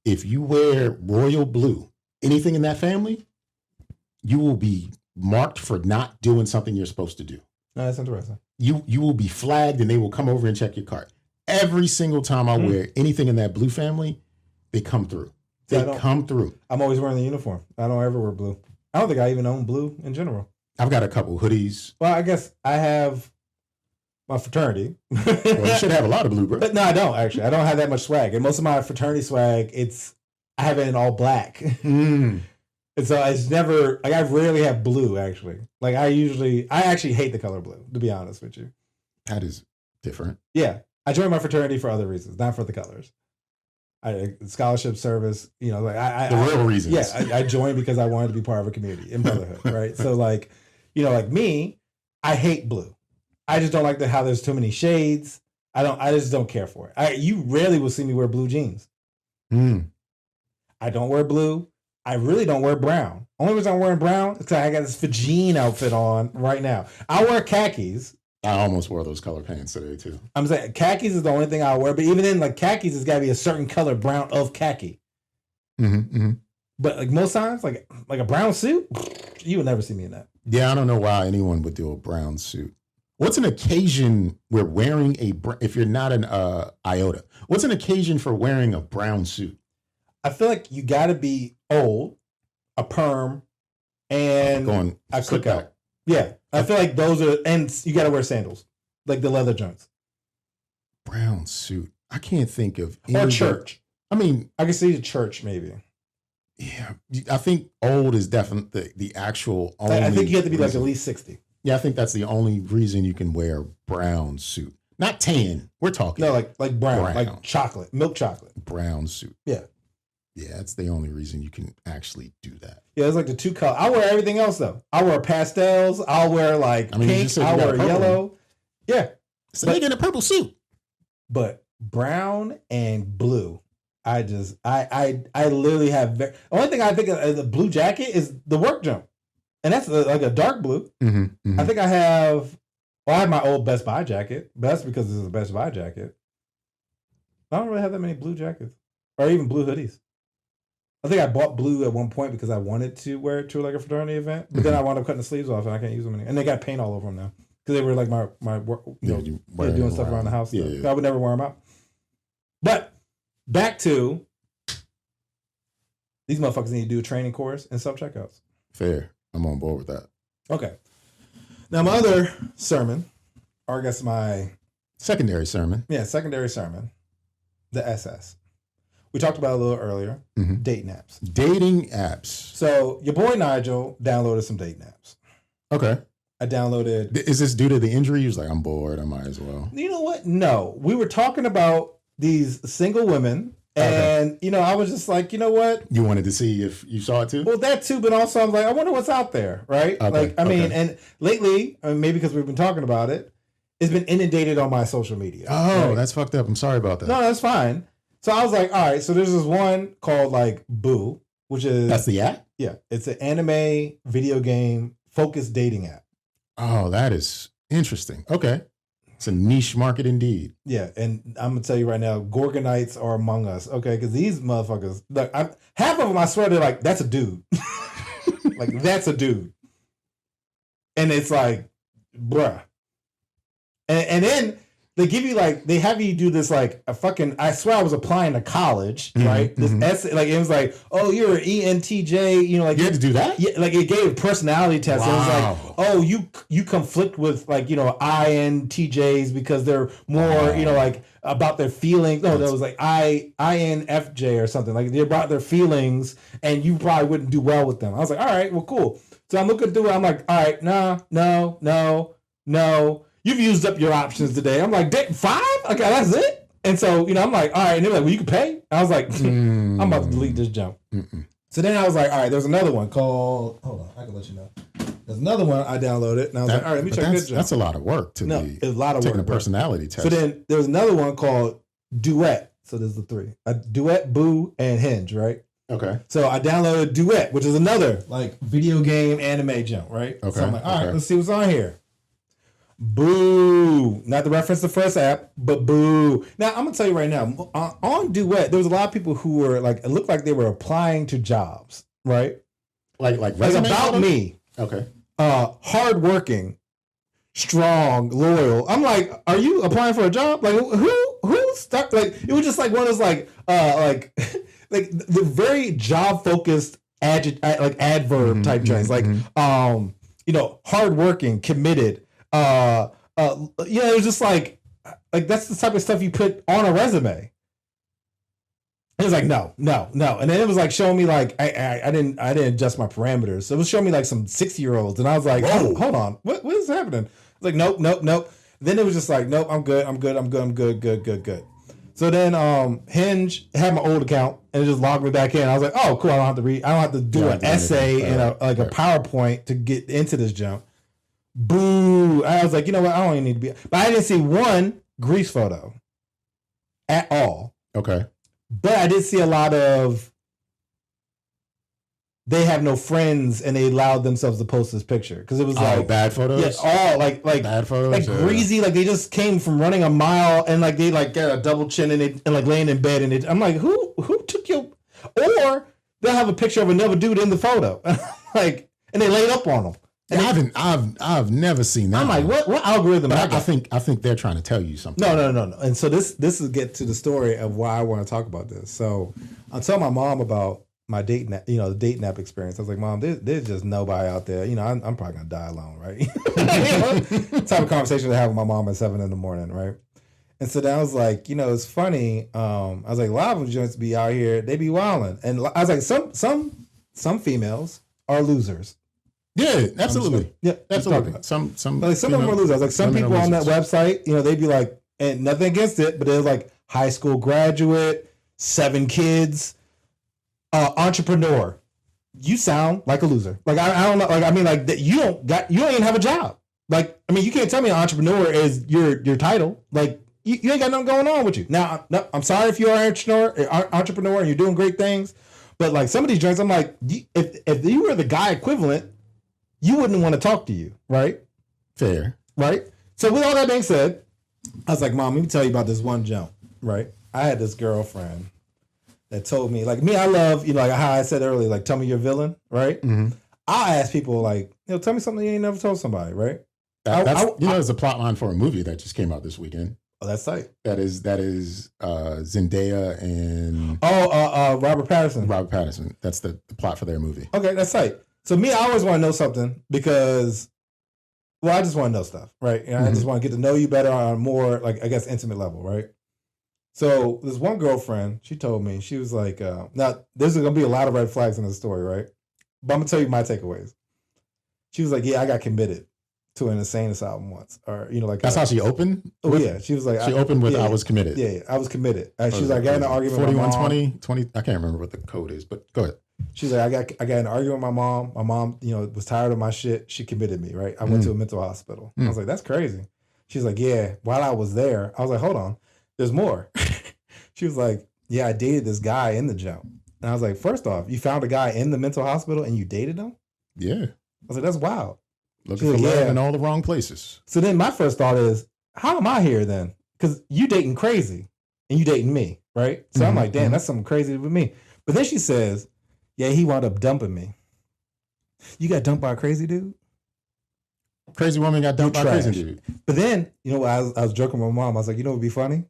if you wear royal blue, anything in that family, you will be marked for not doing something you're supposed to do. No, that's interesting. You will be flagged and they will come over and check your cart. Every single time I wear anything in that blue family, they come through. They come through. I'm always wearing the uniform. I don't ever wear blue. I don't think I even own blue in general. I've got a couple hoodies. Well, I guess I have my fraternity. Well, you should have a lot of blue, bro. But no, I don't actually. I don't have that much swag. And most of my fraternity swag, I have it in all black. And so it's never, like I rarely have blue actually. Like I actually hate the color blue, to be honest with you. That is different. Yeah. I joined my fraternity for other reasons, not for the colors. Scholarship service, the real reasons. Yeah, I joined because I wanted to be part of a community in brotherhood, right? So like, like me, I hate blue. I just don't like how there's too many shades. I just don't care for it. You rarely will see me wear blue jeans. I don't wear blue. I really don't wear brown. Only reason I'm wearing brown is because I got this Fajin outfit on right now. I wear khakis. I almost wore those color pants today too. I'm saying khakis is the only thing I wear, but even then, like khakis has got to be a certain color brown of khaki. But like most times, like a brown suit, you would never see me in that. Yeah, I don't know why anyone would do a brown suit. What's an occasion where wearing if you're not an iota, what's an occasion for wearing a brown suit? I feel like you got to be old, a perm, and a cookout. Yeah, I feel like those are, and you got to wear sandals, like the leather joints. Brown suit. I can't think of or church. I mean, I can see the church maybe. Yeah, I think old is definitely the actual only. I think you have to be reason. like at least 60. Yeah, I think that's the only reason you can wear a brown suit. Not tan. We're talking. No, like brown, like chocolate, milk chocolate. Brown suit. Yeah. Yeah, that's the only reason you can actually do that. Yeah, it's like the two color. I wear everything else though. I wear pastels. I'll wear like pink. I wear yellow. Yeah. So they get a purple suit. But brown and blue, I literally have. The only thing I think of the blue jacket is the work jump, and that's like a dark blue. I think I have. Well, I have my old Best Buy jacket, but that's because this is a Best Buy jacket. I don't really have that many blue jackets or even blue hoodies. I think I bought blue at one point because I wanted to wear it to like a fraternity event, but then I wound up cutting the sleeves off and I can't use them anymore. And they got paint all over them now because they were like my work, doing stuff around the house. Yeah. I would never wear them out. But back to these motherfuckers need to do a training course and self checkouts. Fair. I'm on board with that. Okay. Now my other sermon, or I guess my secondary sermon. Yeah, secondary sermon, the SS. We talked about it a little earlier. Dating apps. Dating apps. So your boy Nygel downloaded some dating apps. Okay. I downloaded. Is this due to the injury? He was like, I'm bored. I might as well. You know what? No. We were talking about these single women. And, I was just like, you know what? You wanted to see if you saw it too? Well, that too. But also I was like, I wonder what's out there. Right? Okay. Mean, and lately, maybe because we've been talking about it, it's been inundated on my social media. Oh, right? That's fucked up. I'm sorry about that. No, that's fine. So I was like, all right, so there's this one called like Boo, which is... That's the app? Yeah. It's an anime video game focused dating app. Oh, that is interesting. Okay. It's a niche market indeed. Yeah. And I'm going to tell you right now, Gorgonites are among us. Okay. Because these motherfuckers, look, half of them, I swear, they're like, that's a dude. Like, that's a dude. And it's like, bruh. And then... They give you they have you do this I swear I was applying to college, right? This essay, it was like, oh, you're an ENTJ, you had to do that? Yeah, it gave a personality test. Wow. It was like, oh, you conflict with INTJs because they're more, about their feelings. No, that was like INFJ or something. Like they're about their feelings and you probably wouldn't do well with them. I was like, all right, well, cool. So I'm looking through it. I'm like, all right, no. You've used up your options today. I'm like, 5? Okay, that's it? And so, I'm like, all right. And they're like, well, you can pay? I was like, I'm about to delete this jump. So then I was like, all right, there's another one called, hold on, I can let you know. There's another one I downloaded. And I was like, all right, let me check this jump. That's a lot of work to be it's a lot of taking work, a personality test. So then there was another one called Duet. So there's the 3. Duet, Boo, and Hinge, right? Okay. So I downloaded Duet, which is another video game anime jump, right? Okay. So I'm like, all right, let's see what's on here. Boo. Not to reference the first app, but Boo. Now, I'm going to tell you right now, on Duet, there was a lot of people who were it looked like they were applying to jobs, right? Like resume about photos? me. Okay. Hardworking, strong, loyal. I'm like, are you applying for a job? Like, who start, it was just one of those, the very job-focused adverb type joints. Hardworking, committed, it was just like that's the type of stuff you put on a resume. It was like no, and then it was showing me I didn't adjust my parameters, so it was showing me some 60-year-olds, and I was like, oh, hold on, what is happening? It's like nope. Then it was just like nope, I'm good. So then Hinge had my old account and it just logged me back in. I was like, oh cool, I don't have to do an essay and a PowerPoint to get into this jump. Boo. I was like, you know what? I don't even need to be. But I didn't see one Grease photo at all. Okay. But I did see a lot of they have no friends and they allowed themselves to post this picture because it was like bad photos. Yeah, all like bad photos, like greasy. Like they just came from running a mile and like they like got a double chin and like laying in bed and I'm like, who took your? Or they'll have a picture of another dude in the photo, like, and they laid up on them. And I've never seen that. I'm like, what algorithm? But I think they're trying to tell you something. No. And so this is get to the story of why I want to talk about this. So I tell my mom about my dating, the dating app experience. I was like, Mom, there's just nobody out there. I'm probably gonna die alone, right? Type of conversation I have with my mom at 7 a.m, right? And so then I was like, it's funny. I was like, a lot of them just be out here, they be wilding. And I was like, some females are losers. Yeah, absolutely. Yeah, absolutely. Some of them are losers. I was like, some people on that website, they'd be like, and nothing against it, but they're like high school graduate, 7 kids, entrepreneur. You sound like a loser. Like I don't know. Like I mean, like you don't even have a job. Like I mean, you can't tell me an entrepreneur is your title. Like you ain't got nothing going on with you. Now, no, I'm sorry if you are an entrepreneur and you're doing great things, but like some of these joints, I'm like, if you were the guy equivalent, you wouldn't want to talk to you, right? Fair, right? So with all that being said, I was like, Mom, let me tell you about this one jump, right? I had this girlfriend that told me, like me, I love, like how I said earlier, like tell me your villain, right? Mm-hmm. I ask people like, tell me something you ain't never told somebody, right? It's a plot line for a movie that just came out this weekend. Oh, that's tight. That is Zendaya and Robert Pattinson. Robert Pattinson. That's the plot for their movie. Okay, that's tight. So me, I always want to know something because, I just want to know stuff, right? I just want to get to know you better on a more, like, I guess, intimate level, right? So this one girlfriend, she told me, she was like, now there's going to be a lot of red flags in this story, right? But I'm going to tell you my takeaways. She was like, yeah, I got committed to an insane asylum once. Or, like. That's how she opened? Oh, yeah. She was like. She opened with, I was committed. Yeah, I was committed. She was like, I got in an argument with my mom. 20, I can't remember what the code is, but go ahead. She's like, I got in an argument with my mom. My mom, was tired of my shit. She committed me, right? I went to a mental hospital. I was like, that's crazy. She's like, yeah, while I was there, I was like, hold on, there's more. She was like, yeah, I dated this guy in the gym. And I was like, first off, you found a guy in the mental hospital and you dated him? Yeah. I was like, that's wild. Looking for love in all the wrong places. So then my first thought is, how am I here then? Because you dating crazy and you dating me, right? So I'm like, damn, that's something crazy with me. But then she says, yeah, he wound up dumping me. You got dumped by a crazy dude? Crazy woman got dumped by a crazy dude. But then, I was joking with my mom. I was like, what would be funny?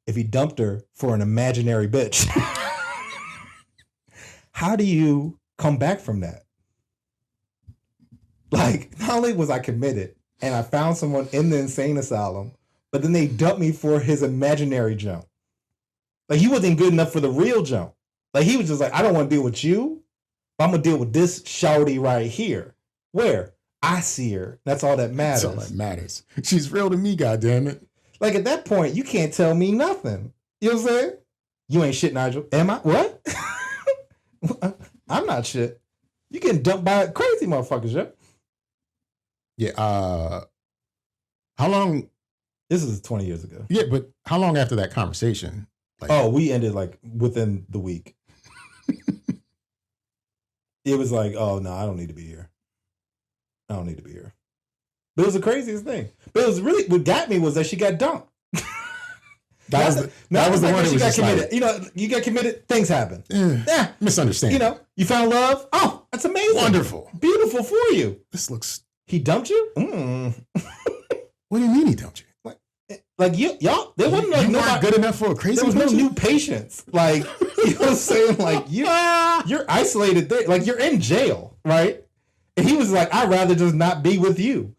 If he dumped her for an imaginary bitch. How do you come back from that? Like, not only was I committed and I found someone in the insane asylum, but then they dumped me for his imaginary jump. Like, he wasn't good enough for the real jump. Like, he was just like, I don't want to deal with you, but I'm going to deal with this shawty right here. Where? I see her. That's all that matters. That's all that matters. She's real to me, goddammit. Like, at that point, you can't tell me nothing. You know what I'm saying? You ain't shit, Nygel. Am I? What? I'm not shit. You getting dumped by crazy motherfuckers, yeah? Yeah. How long? This is 20 years ago. Yeah, but how long after that conversation? Like, we ended like within the week. It was like, oh no, I don't need to be here. I don't need to be here. But it was the craziest thing. But it was really what got me was that she got dumped. that was the one that was just committed. Like, you get committed, things happen. Yeah, misunderstanding. You found love. Oh, that's amazing. Wonderful, beautiful for you. This looks. He dumped you? What do you mean he dumped you? Like y'all, there wasn't like not good enough for a crazy. There was no new patients. Like, you know what I'm saying? Like you're isolated there. Like you're in jail, right? And he was like, I'd rather just not be with you.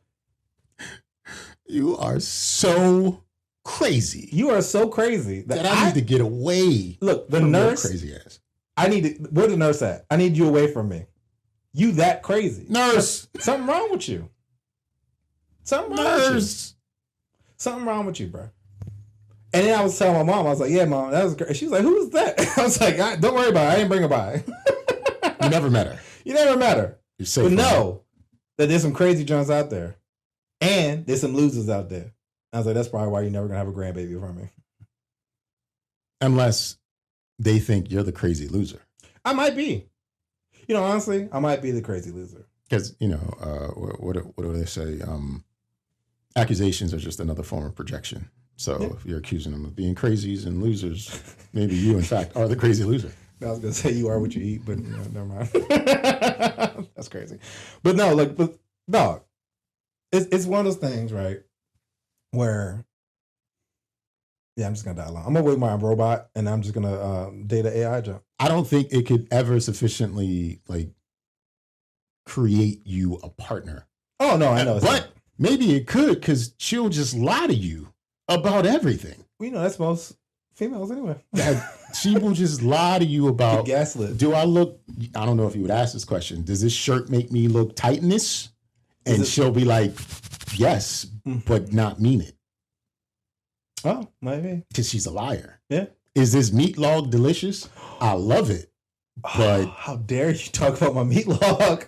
You are so crazy. You are so crazy that I need to get away. Look, the nurse, crazy ass. I need to. Where's the nurse at? I need you away from me. You that crazy, nurse? Something wrong with you. Something wrong with you. Something wrong with you, bro. And then I was telling my mom, I was like, yeah, Mom, that was great. She was like, who's that? I was like, don't worry about it. I didn't bring her by. You never met her. You never met her. You're safe. But know that there's some crazy joints out there. And there's some losers out there. I was like, that's probably why you're never gonna have a grandbaby from me. Unless they think you're the crazy loser. I might be. You know, honestly, I might be the crazy loser. Because, you know, what do they say? Accusations are just another form of projection. So if you're accusing them of being crazies and losers, maybe you, in fact, are the crazy loser. I was going to say you are what you eat, but never mind. That's crazy. But no, dog, it's one of those things, right, where, yeah, I'm just going to die alone. I'm going to wait my robot, and I'm just going to date an AI job. I don't think it could ever sufficiently, create you a partner. Oh, no, I know. But maybe it could, because she'll just lie to you about everything. Well, you know, that's most females anyway. She will just lie to you about, gaslit. Do I look, I don't know if you would ask this question, does this shirt make me look tight in this? And she'll be like, yes, but not mean it. Oh, maybe. Because she's a liar. Yeah. Is this meat log delicious? I love it. But how dare you talk about my meat log?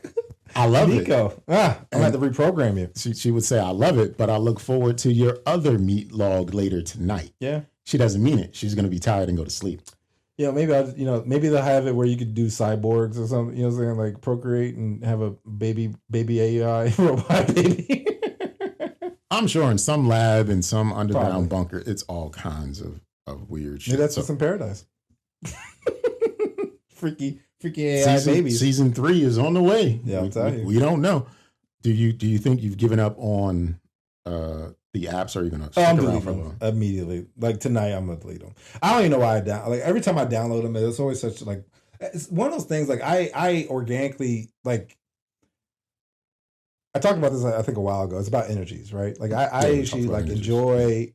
I love Nico. it. I'm going to have to reprogram you. She would say, I love it, but I look forward to your other meat log later tonight. Yeah. She doesn't mean it. She's going to be tired and go to sleep. Yeah, maybe they'll have it where you could do cyborgs or something, you know what I'm saying? Like procreate and have a baby AI robot baby. I'm sure in some lab, in some underground bunker, it's all kinds of weird shit. Maybe that's what's in paradise. Freaky AI babies. Season 3 is on the way. Yeah, I'll tell you. We don't know. Do you think you've given up on the apps? Or are you going to stick around for a while? Immediately. Like tonight, I'm going to delete them. I don't even know why every time I download them, it's always such it's one of those things. Like I organically I talked about this I think a while ago. It's about energies, right? Like I actually enjoy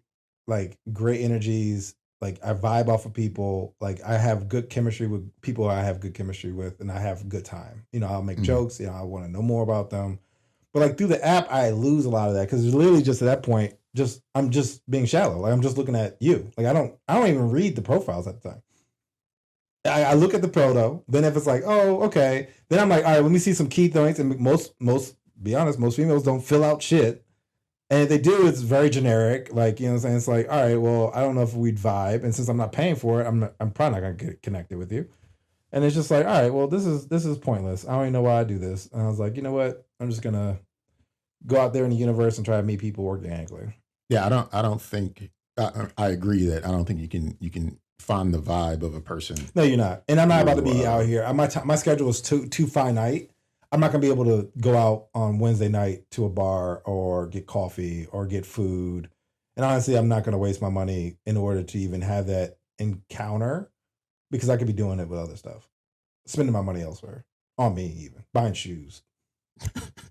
great energies. Like I vibe off of people. Like I have good chemistry with people I have good chemistry with, and I have good time. You know, I'll make jokes. You know, I want to know more about them. But through the app, I lose a lot of that because it's literally just at that point, I'm just being shallow. Like I'm just looking at you. Like I don't even read the profiles at the time. I look at the photo. Then if it's like, oh, okay, then I'm like, all right, let me see some key points. And most be honest, most females don't fill out shit. And if they do, it's very generic. Like, you know what I'm saying? It's like, all right, well, I don't know if we'd vibe. And since I'm not paying for it, I'm probably not going to get connected with you. And it's just like, all right, well, this is pointless. I don't even know why I do this. And I was like, you know what? I'm just going to go out there in the universe and try to meet people organically. Yeah, I don't think, I agree that I don't think you can find the vibe of a person. No, you're not. And I'm not about to be out here. My schedule is too finite. I'm not going to be able to go out on Wednesday night to a bar or get coffee or get food. And honestly, I'm not going to waste my money in order to even have that encounter because I could be doing it with other stuff. Spending my money elsewhere. On me even. Buying shoes.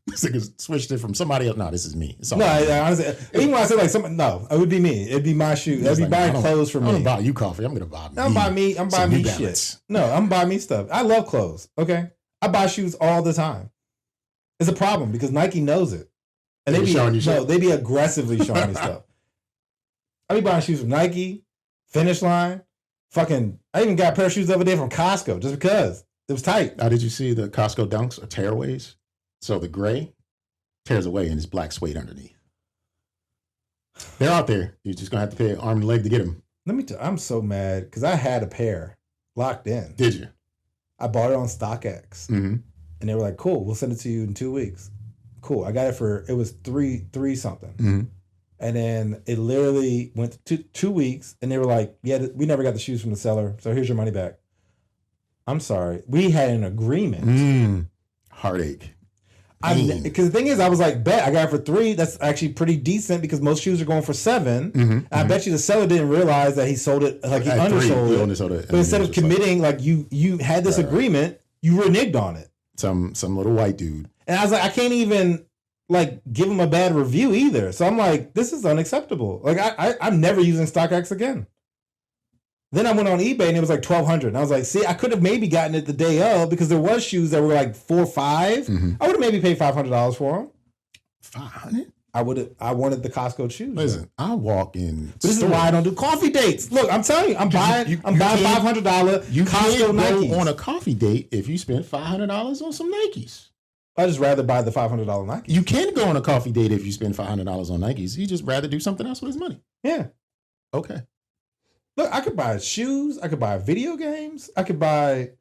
This nigga switched it from somebody else. No, this is me. No, honestly, even when I say it would be me. It'd be my shoes. It'd be buying clothes for me. I'm going to buy you coffee. I'm going to buy me. I'm buying me shit. No, I'm buying me stuff. I love clothes. Okay. I buy shoes all the time. It's a problem because Nike knows it. And they be aggressively showing me stuff. I be buying shoes from Nike, Finish Line, I even got a pair of shoes the other day from Costco just because it was tight. Did you see the Costco Dunks or tearaways? So the gray tears away and it's black suede underneath. They're out there. You're just going to have to pay an arm and leg to get them. Let me tell you, I'm so mad because I had a pair locked in. Did you? I bought it on StockX, and they were like, "Cool, we'll send it to you in 2 weeks." Cool, I got it it was three something, and then it literally went to 2 weeks, and they were like, "Yeah, we never got the shoes from the seller, so here's your money back." I'm sorry, we had an agreement. Heartache. Because the thing is, I was like, bet I got it for 3. That's actually pretty decent because most shoes are going for 7. And I bet you the seller didn't realize that he sold it he undersold it. But instead of committing, you had this agreement, you reneged on it. Some little white dude. And I was like, I can't even give him a bad review either. So I'm like, this is unacceptable. I'm never using StockX again. Then I went on eBay and it was like $1,200. And I was like, see, I could have maybe gotten it the day of because there was shoes that were like $4 or $5. I would have maybe paid $500 for them. $500? I wanted the Costco shoes. Listen, I walk in. But this is why I don't do coffee dates. Look, I'm telling you, I'm buying $500 you Costco can't Nikes. go on a coffee date if you spend $500 on some Nikes. I just rather buy the $500 Nikes. You can go on a coffee date if you spend $500 on Nikes. He just rather do something else with his money. Yeah. Okay. Look, I could buy shoes. I could buy video games. I could buy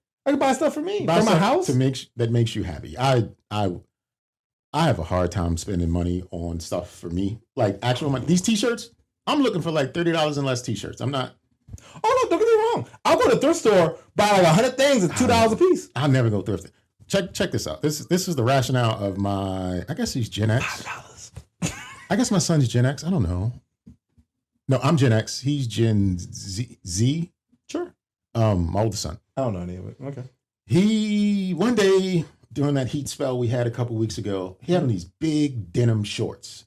stuff for me, for my house. That makes you happy. I have a hard time spending money on stuff for me. Like actual money. These t-shirts, I'm looking for like $30 and less t-shirts. I'm not. Oh, no, don't get me wrong. I'll go to the thrift store, buy like 100 things at $2 a piece. I'll never go thrifting. Check this out. This is the rationale of my, I guess he's Gen X. $5. I guess my son's Gen X. I don't know. No, I'm Gen X. He's Gen Z. Sure. My oldest son. I don't know any of it. Okay. He, one day during that heat spell we had a couple weeks ago, he had on these big denim shorts.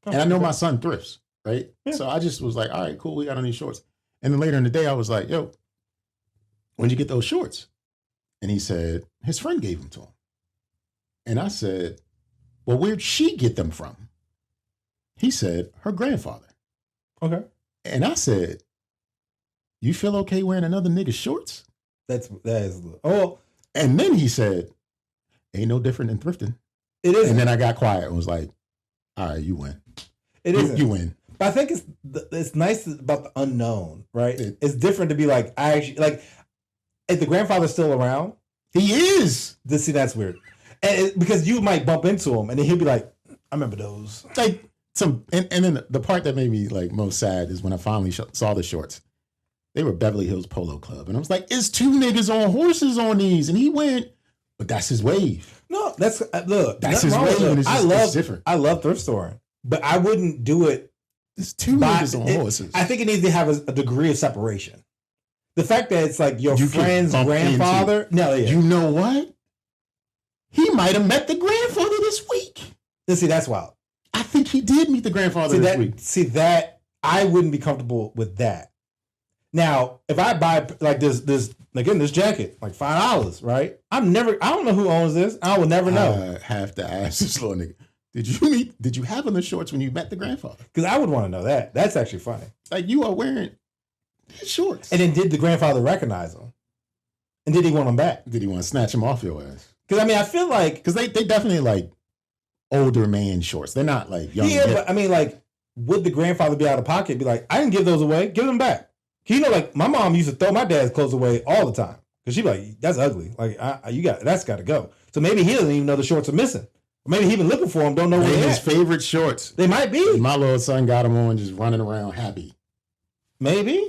And I know my son thrifts, right? Yeah. So I just was like, all right, cool. We got on these shorts. And then later in the day, I was like, yo, when'd you get those shorts? And he said, his friend gave them to him. And I said, well, where'd she get them from? He said, her grandfather. Okay. And I said, you feel okay wearing another nigga's shorts? That is. Oh. And then he said, ain't no different than thrifting. It is. And then I got quiet and was like, all right, you win. It is. You win. But I think it's nice about the unknown, right? It's different to be like, I actually, like, if the grandfather's still around. He is. See, that's weird. And because you might bump into him and then he'll be like, I remember those. Like, and then the part that made me like most sad is when I finally saw the shorts. They were Beverly Hills Polo Club. And I was like, it's two niggas on horses on these. And he went, but that's his wave. No, that's his wave. And it's different. I love thrift storing, but I wouldn't do it. It's two niggas on horses. I think it needs to have a degree of separation. The fact that it's like your friend's grandfather. You know what? He might have met the grandfather this week. See, that's wild. I think he did meet the grandfather this week. See, that I wouldn't be comfortable with that. Now, if I buy like this jacket, like $5, right? I don't know who owns this. I will never know. I have to ask this little nigga. Did you have on the shorts when you met the grandfather? Because I would want to know that. That's actually funny. Like you are wearing his shorts. And then did the grandfather recognize them? And did he want them back? Did he want to snatch them off your ass? Because I mean, I feel like because they definitely like older man shorts. They're not like young. Yeah, but I mean, like, would the grandfather be out of pocket? Be like, I didn't give those away. Give them back. You know, like my mom used to throw my dad's clothes away all the time because she'd be like, "That's ugly. Like, that's got to go." So maybe he doesn't even know the shorts are missing. Or maybe he been looking for them, don't know where they're his favorite shorts. They might be. My little son got them on, just running around happy. Maybe.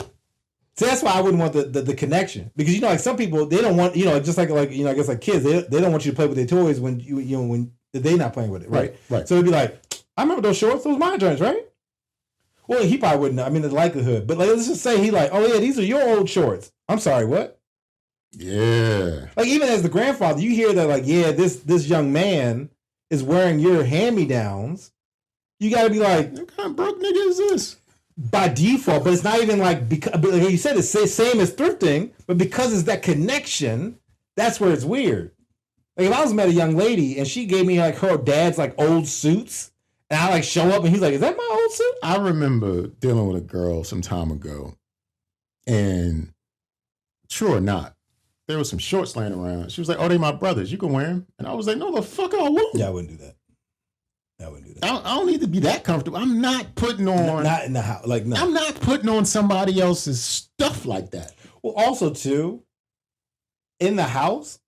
So that's why I wouldn't want the connection because you know, like some people they don't want just like you know I guess like kids they don't want you to play with their toys when when they're not playing with it, right? Right. So it'd be like, I remember those shorts. Those my joints, right? Well, he probably wouldn't. I mean, the likelihood. But like, let's just say he like, oh yeah, these are your old shorts. I'm sorry, what? Yeah. Like even as the grandfather, you hear that like, yeah, this young man is wearing your hand-me-downs. You got to be like, what kind of broke nigga is this? By default, but it's not even like because like you said, it's the same as thrifting, but because it's that connection, that's where it's weird. Like if I was met a young lady and she gave me like her dad's like old suits. And I like show up and he's like, is that my old suit? I remember dealing with a girl some time ago. And true or not, there was some shorts laying around. She was like, oh, they my brothers. You can wear them. And I was like, no, the fuck I won't. Yeah, I wouldn't do that. I don't need to be that comfortable. I'm not putting on. Not in the house. Like, no. I'm not putting on somebody else's stuff like that. Well, also, too, in the house,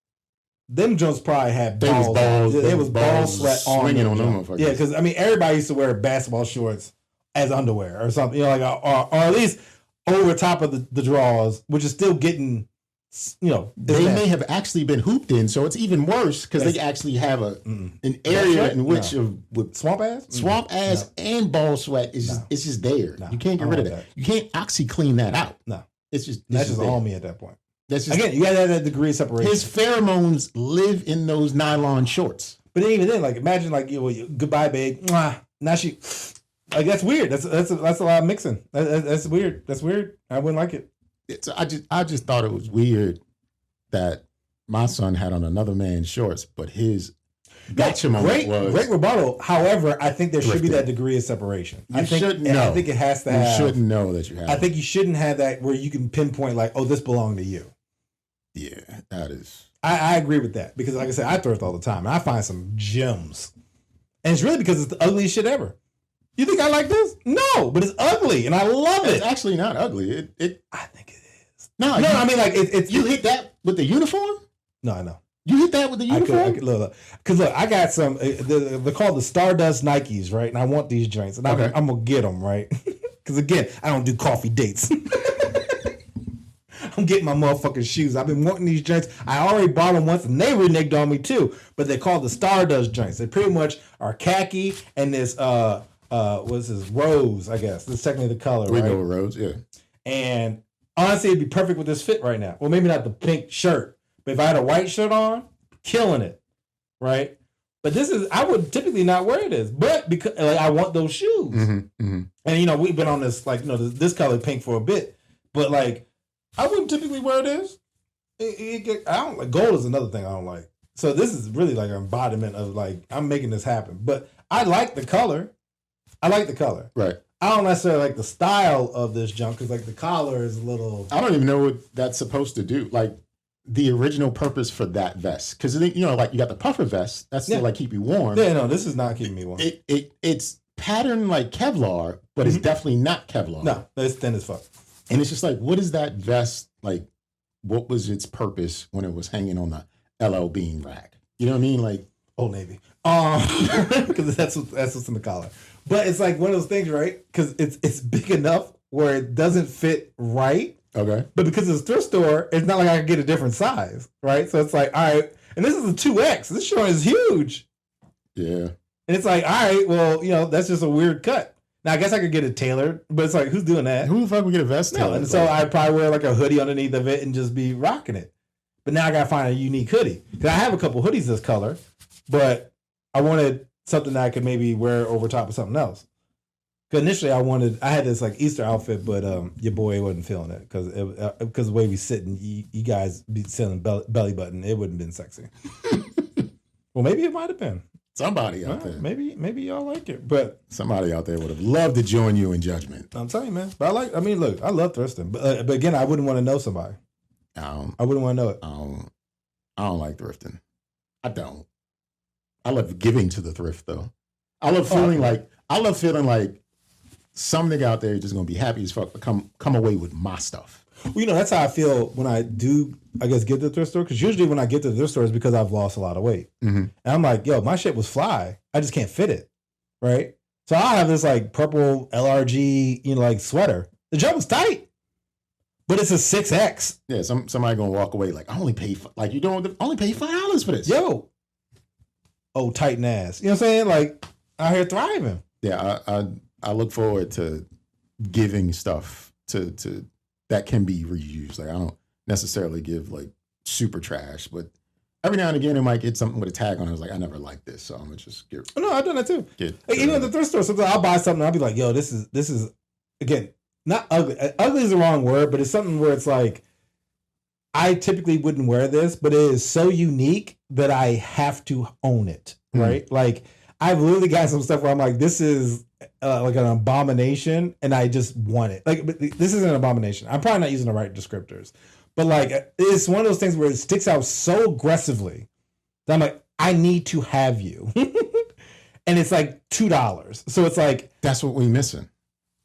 them joints probably had balls. There was ball sweat swinging on them. Yeah, because I mean, everybody used to wear basketball shorts as underwear or something, you know, like or at least over top of the drawers, which is still getting, you know, they may have actually been hooped in, so it's even worse because they actually have an area in which with swamp ass, and ball sweat is it's just there. You can't get rid of that. You can't OxyClean that out. No, it's just that's just on me at that point. That's just, again, you got to have that degree of separation. His pheromones live in those nylon shorts. But then even then, like imagine like goodbye, babe. Mwah. Now she, like that's weird. That's a lot of mixing. That's weird. That's weird. I wouldn't like it. I just thought it was weird that my son had on another man's shorts, but his gotcha moment was great rebuttal. However, I think there should be that degrry of separation. I think it has to have. You shouldn't know that you have. I think you shouldn't have that where you can pinpoint like, oh, this belonged to you. Yeah, that is. I agree with that because, like I said, I thrift all the time, and I find some gems, and it's really because it's the ugliest shit ever. You think I like this? No, but it's ugly, and I love it. It's actually not ugly. I think it is. No, I mean, like it's you hit that with the uniform. No, I know. You hit that with the uniform? Because look, I got some, they're called the Stardust Nikes, right? And I want these joints. And I'm going to get them, right? Because again, I don't do coffee dates. I'm getting my motherfucking shoes. I've been wanting these joints. I already bought them once and they reneged on me too. But they're called the Stardust joints. They pretty much are khaki and this, what's this, rose, I guess. This is technically the color, We right? know rose, yeah. And honestly, it'd be perfect with this fit right now. Well, maybe not the pink shirt. But if I had a white shirt on, killing it, right? But this is, I would typically not wear this, but because like, I want those shoes. And, we've been on this, like, this color pink for a bit, but like, I wouldn't typically wear this. I don't like, gold is another thing I don't like. So this is really like an embodiment of like, I'm making this happen. But I like the color. Right. I don't necessarily like the style of this junk because like the collar is a little. I don't even know what that's supposed to do. Like, the original purpose for that vest, because like you got the puffer vest that's to like keep you warm. Yeah, no, this is not keeping me warm. It's patterned like Kevlar, but it's definitely not Kevlar. No, it's thin as fuck. And it's just like, what is that vest like? What was its purpose when it was hanging on the LL Bean rack? You know what I mean? Like Old Navy, because that's what's in the collar. But it's like one of those things, right? Because it's big enough where it doesn't fit right. Okay. But because it's a thrift store, it's not like I can get a different size, right? So it's like, all right, and this is a 2X. This shirt is huge. Yeah. And it's like, all right, well, that's just a weird cut. Now, I guess I could get it tailored, but it's like, who's doing that? Who the fuck would get a vest tailored? No, and so I'd probably wear like a hoodie underneath of it and just be rocking it. But now I got to find a unique hoodie. Because I have a couple hoodies this color, but I wanted something that I could maybe wear over top of something else. Because initially I had this like Easter outfit, but your boy wasn't feeling it because the way we sit and you guys be sitting belly button, it wouldn't have been sexy. Well, maybe it might have been. Somebody out there. Maybe y'all like it, but somebody out there would have loved to join you in judgment. I'm telling you, man. But look, I love thrifting, but again, I wouldn't want to know somebody. I wouldn't want to know it. I don't like thrifting. I don't. I love giving to the thrift though. I love feeling like some nigga out there is just gonna be happy as fuck to come away with my stuff. Well, that's how I feel when I do, I guess, get to the thrift store. Because usually when I get to the thrift store, it's because I've lost a lot of weight. And I'm like, yo, my shit was fly. I just can't fit it, right? So I have this like purple LRG, like sweater. The jump was tight, but it's a 6X. Yeah, somebody gonna walk away like, I only pay like you don't only pay $5 for this. Yo, oh, tighten ass. You know what I'm saying? Like out here thriving. Yeah, I look forward to giving stuff to that can be reused. Like I don't necessarily give like super trash, but every now and again it might get something with a tag on it. I was like, I never liked this, so I'm gonna just get. No, I've done that too. Even at the thrift store, sometimes I'll buy something. I'll be like, yo, this is again not ugly. Ugly is the wrong word, but it's something where it's like I typically wouldn't wear this, but it is so unique that I have to own it. Right? Like I've literally got some stuff where I'm like, this is like an abomination, and I just want it. Like, but this isn't an abomination. I'm probably not using the right descriptors, but like, it's one of those things where it sticks out so aggressively that I'm like, I need to have you, and it's like $2. So it's like that's what we're missing.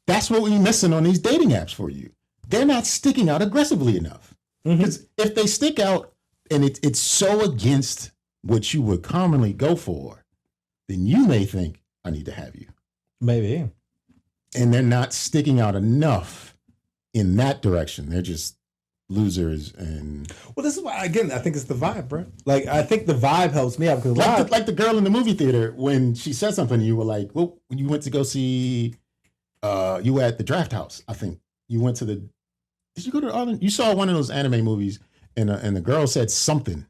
That's what we're missing on these dating apps for you. They're not sticking out aggressively enough. Because if they stick out and it's so against what you would commonly go for, then you may think I need to have you. Maybe. And they're not sticking out enough in that direction. They're just losers. And well, this is why, again, I think it's the vibe, bro. Like, I think the vibe helps me out because like the girl in the movie theater, when she said something, you were like, well, you went to go see, you were at the Draft House, I think. You went to the, did you go to, you saw one of those anime movies and the girl said something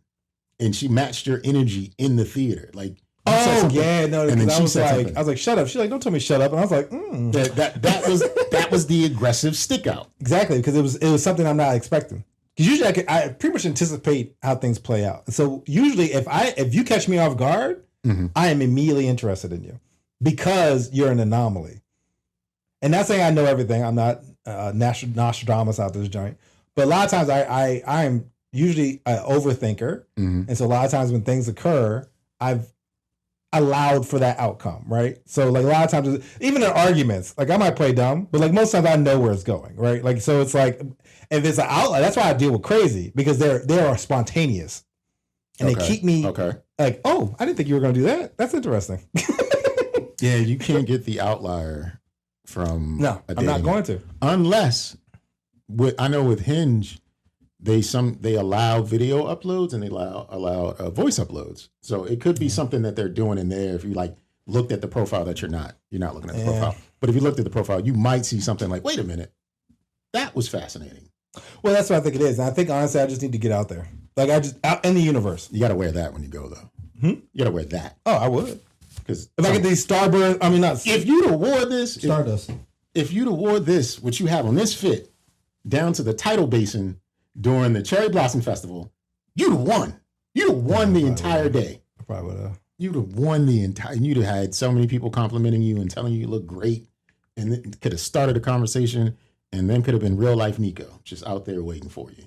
and she matched your energy in the theater. Like, oh yeah, no. And then I was like, shut up. She's like, don't tell me shut up. And I was like, that was the aggressive stick out. Exactly, because it was something I'm not expecting. Because usually I pretty much anticipate how things play out. And so usually if you catch me off guard, I am immediately interested in you because you're an anomaly. And not saying I know everything. I'm not Nostradamus out this joint. But a lot of times I am usually an overthinker. And so a lot of times when things occur, I've allowed for that outcome, right? So like a lot of times, even in arguments, like I might play dumb, but like most times I know where it's going, right? Like, so it's like, if it's an outlet, that's why I deal with crazy, because they are spontaneous. And they keep me like, oh, I didn't think you were going to do that. That's interesting. Yeah, you can't get the outlier from I'm not going to. Unless, I know with Hinge, they allow video uploads and they allow voice uploads. So it could be something that they're doing in there. If you like looked at the profile that you're not looking at the profile. But if you looked at the profile, you might see something like, wait a minute, that was fascinating. Well, that's what I think it is. And I think honestly, I just need to get out there. Like out in the universe. You got to wear that when you go though. You got to wear that. Oh, I would. Because if I get these Starburst, I mean, not if you'd award this Stardust. If you'd award this, what you have on this fit, down to the tidal basin during the Cherry Blossom Festival, you'd have won. You'd have won the entire day. I probably would have. You'd have won the entire. You'd have had so many people complimenting you and telling you look great, and it could have started a conversation, and then could have been real life Nico just out there waiting for you.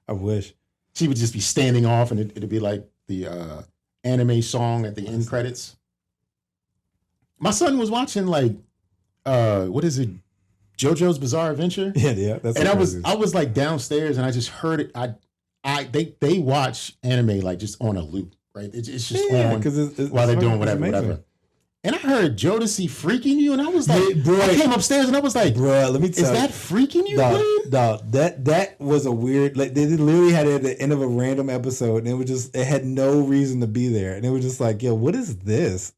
I wish she would just be standing off, and it'd be like the anime song at the end credits. My son was watching like what is it, JoJo's Bizarre Adventure? Yeah. That's and I was like downstairs and I just heard it. They watch anime like just on a loop, right? It's just on while they're doing whatever. And I heard Jodeci freaking you, and I was like, bro, I came upstairs and I was like, bro, let me tell you, is that freaking you? That was a weird. Like they literally had it at the end of a random episode, and it had no reason to be there, and it was just like, yo, what is this?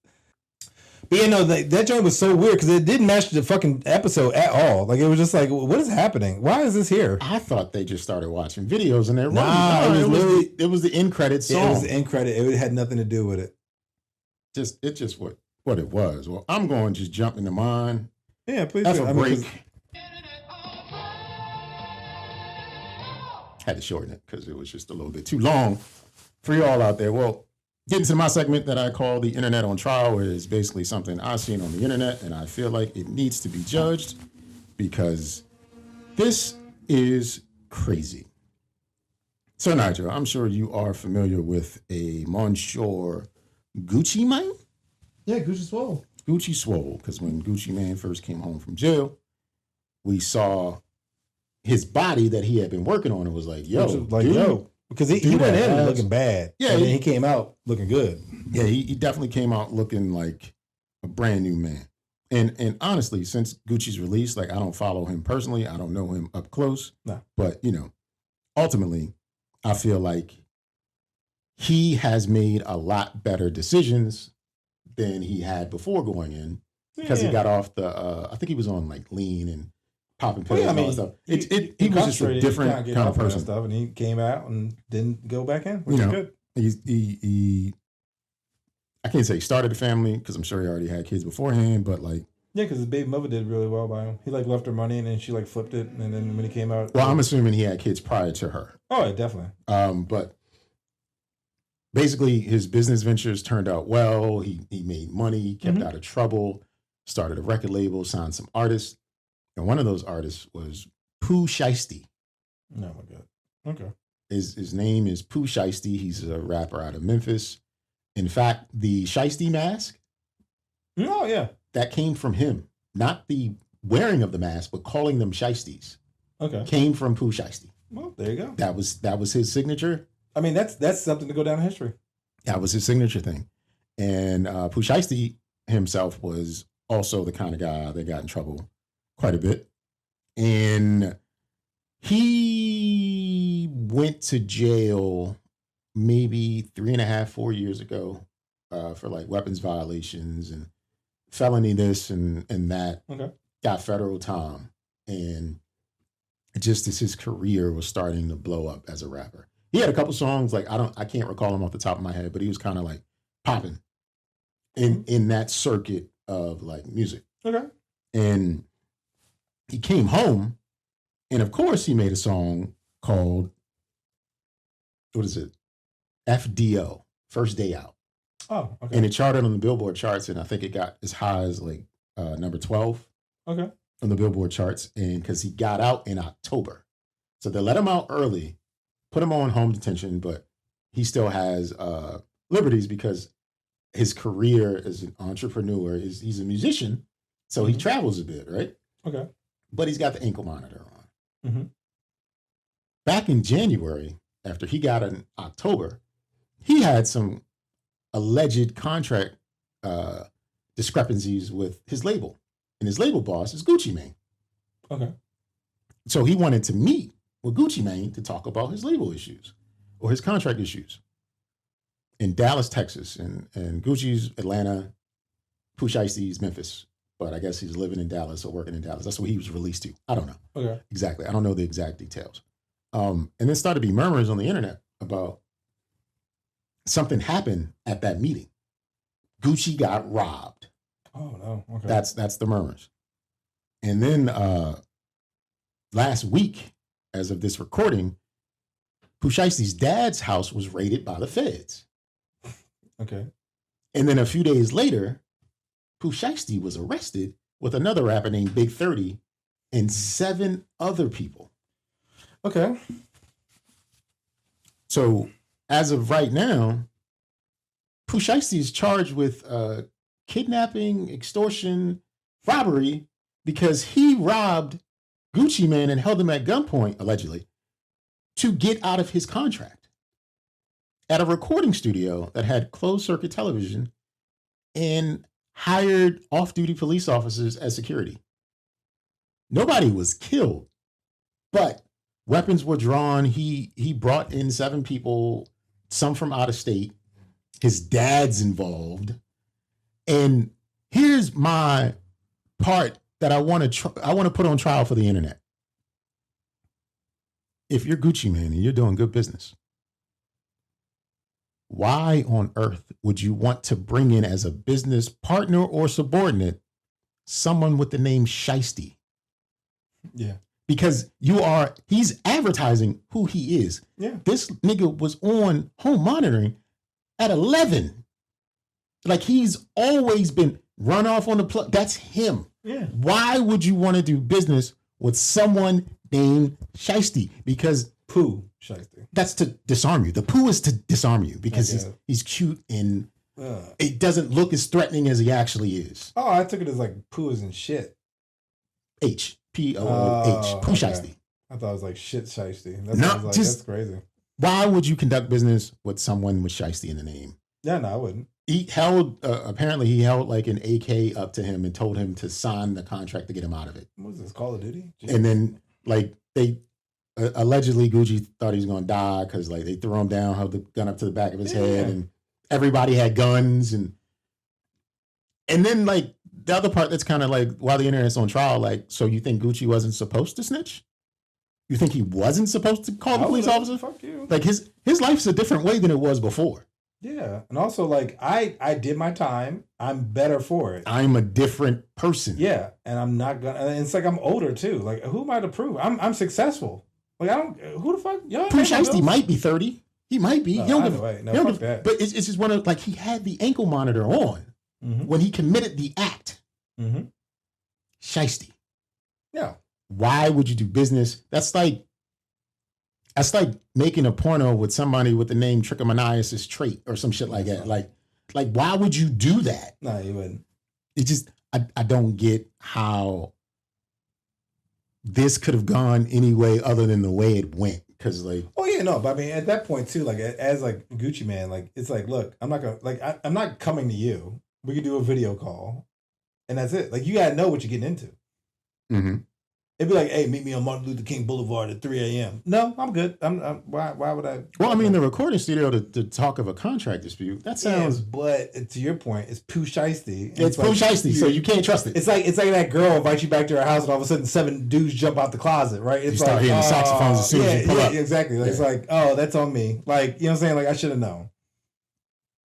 But yeah, no, that joint was so weird because it didn't match the fucking episode at all. Like it was just like, what is happening? Why is this here? I thought they just started watching videos and they're it was the end credits song. It was the end credit. It had nothing to do with it. Just what it was. Well, I'm going to just jump into mine. Yeah, please. That's a break. Had to shorten it because it was just a little bit too long for y'all out there. Well, getting to my segment that I call the Internet on Trial, where it's basically something I've seen on the internet and I feel like it needs to be judged because this is crazy. So, Nygel, I'm sure you are familiar with a Monsieur Gucci Maine? Yeah, Gucci Swole. Gucci Swole, because when Gucci Maine first came home from jail, we saw his body that he had been working on and was like, yo. Because he went in looking bad. Yeah. And then he came out looking good. Yeah, he definitely came out looking like a brand new man. And honestly, since Gucci's release, like I don't follow him personally. I don't know him up close. No. But, ultimately, I feel like he has made a lot better decisions than he had before going in because he got off the, I think he was on like lean and popping pills and all that stuff. He was just a different kind of person. Stuff, and he came out and didn't go back in, which is good. He I can't say he started a family because I'm sure he already had kids beforehand, but like. Yeah, because his baby mother did really well by him. He like left her money and then she like flipped it. And then when he came out. Well, I'm assuming he had kids prior to her. Oh, yeah, definitely. But basically his business ventures turned out well. He made money, kept out of trouble, started a record label, signed some artists. And one of those artists was Pooh Sheisty. Oh my God. Okay. His name is Pooh Sheisty. He's a rapper out of Memphis. In fact, the Sheisty mask. Oh, yeah. That came from him. Not the wearing of the mask, but calling them Sheisties. Okay. Came from Pooh Sheisty. Well, there you go. That was his signature. I mean, that's something to go down in history. That was his signature thing. And Pooh Sheisty himself was also the kind of guy that got in trouble quite a bit. And he went to jail maybe 3.5, 4 years ago for like weapons violations and felony this and that. Okay. Got federal time. And just as his career was starting to blow up as a rapper. He had a couple songs, like I can't recall them off the top of my head, but he was kind of like popping in that circuit of like music. Okay. And he came home, and of course he made a song called, what is it? FDO, First Day Out. Oh, okay. And it charted on the Billboard charts, and I think it got as high as like number 12. Okay. On the Billboard charts, and because he got out in October. So they let him out early, put him on home detention, but he still has liberties because his career as an entrepreneur he's a musician, so he travels a bit, right? Okay. But he's got the ankle monitor on. Mm-hmm. Back in January, after he got it in October, he had some alleged contract discrepancies with his label. And his label boss is Gucci Maine. Okay. So he wanted to meet with Gucci Maine to talk about his label issues or his contract issues in Dallas, Texas. And Gucci's Atlanta, Pooh Sheisty's Memphis. But I guess he's living in Dallas or working in Dallas. That's what he was released to. I don't know. Okay. Exactly. I don't know the exact details. And then started to be murmurs on the internet about something happened at that meeting. Gucci got robbed. Oh no. Okay. That's the murmurs. And then last week, as of this recording, Pooh Sheisty's dad's house was raided by the feds. Okay. And then a few days later, Pooh Sheisty was arrested with another rapper named Big 30 and 7 other people. Okay. So as of right now, Pooh Sheisty is charged with kidnapping, extortion, robbery, because he robbed Gucci Mane and held him at gunpoint, allegedly, to get out of his contract at a recording studio that had closed circuit television and hired off-duty police officers as security. Nobody was killed, but weapons were drawn. He brought in 7 people, some from out of state. His dad's involved. And here's my part that I want to put on trial for the internet. If you're Gucci Mane and you're doing good business, why on earth would you want to bring in as a business partner or subordinate someone with the name Sheisty? Yeah. Because he's advertising who he is. Yeah. This nigga was on home monitoring at 11. Like, he's always been run off on the plug. That's him. Yeah. Why would you want to do business with someone named Sheisty? Because Pooh Sheisty. That's to disarm you. The Pooh is to disarm you because he's cute and it doesn't look as threatening as he actually is. Oh, I took it as like Pooh is in shit. H. P-O-O-H. Pooh Sheisty. I thought it was like shit Sheisty. That's crazy. Why would you conduct business with someone with Sheisty in the name? Yeah, no, I wouldn't. He held, apparently he held like an AK up to him and told him to sign the contract to get him out of it. What was this, Call of Duty? Jeez. And then like they, allegedly Gucci thought he was going to die because like they threw him down, held the gun up to the back of his head, and everybody had guns. And then like the other part that's kind of like, while the internet's on trial, like, so you think Gucci wasn't supposed to snitch? You think he wasn't supposed to call the police officer? Fuck you. Like his life's a different way than it was before. Yeah. And also like I did my time. I'm better for it. I'm a different person. Yeah. And I'm not gonna, and it's like I'm older too. Like, who am I to prove? I'm successful. Like, who the fuck? Pooh Sheisty might be 30. He might be. No, fuck that. But it's just one of, like, he had the ankle monitor on when he committed the act. Mm-hmm. Sheisty. Yeah. Why would you do business? That's like making a porno with somebody with the name trichomoniasis trait or some shit like that. Like why would you do that? No, you wouldn't. It just, I don't get how this could have gone any way other than the way it went. Cause like, oh yeah, no, but I mean, at that point too, like as like Gucci Mane, like it's like, look, I'm not gonna, like, I'm not coming to you. We could do a video call, and that's it. Like, you gotta know what you're getting into. Mm-hmm. It'd be like, hey, meet me on Martin Luther King Boulevard at 3 a.m. No, I'm good. Why would I? Well, I mean, the recording studio to talk of a contract dispute, that sounds. Yes, but to your point, it's Pooh Sheisty. It's Pooh Sheisty, so you can't trust it. It's like that girl invites you back to her house, and all of a sudden 7 dudes jump out the closet, right? It's you start hearing the saxophones as soon as you pull up. Exactly. Like, it's like, oh, that's on me. Like, you know what I'm saying? Like, I should have known.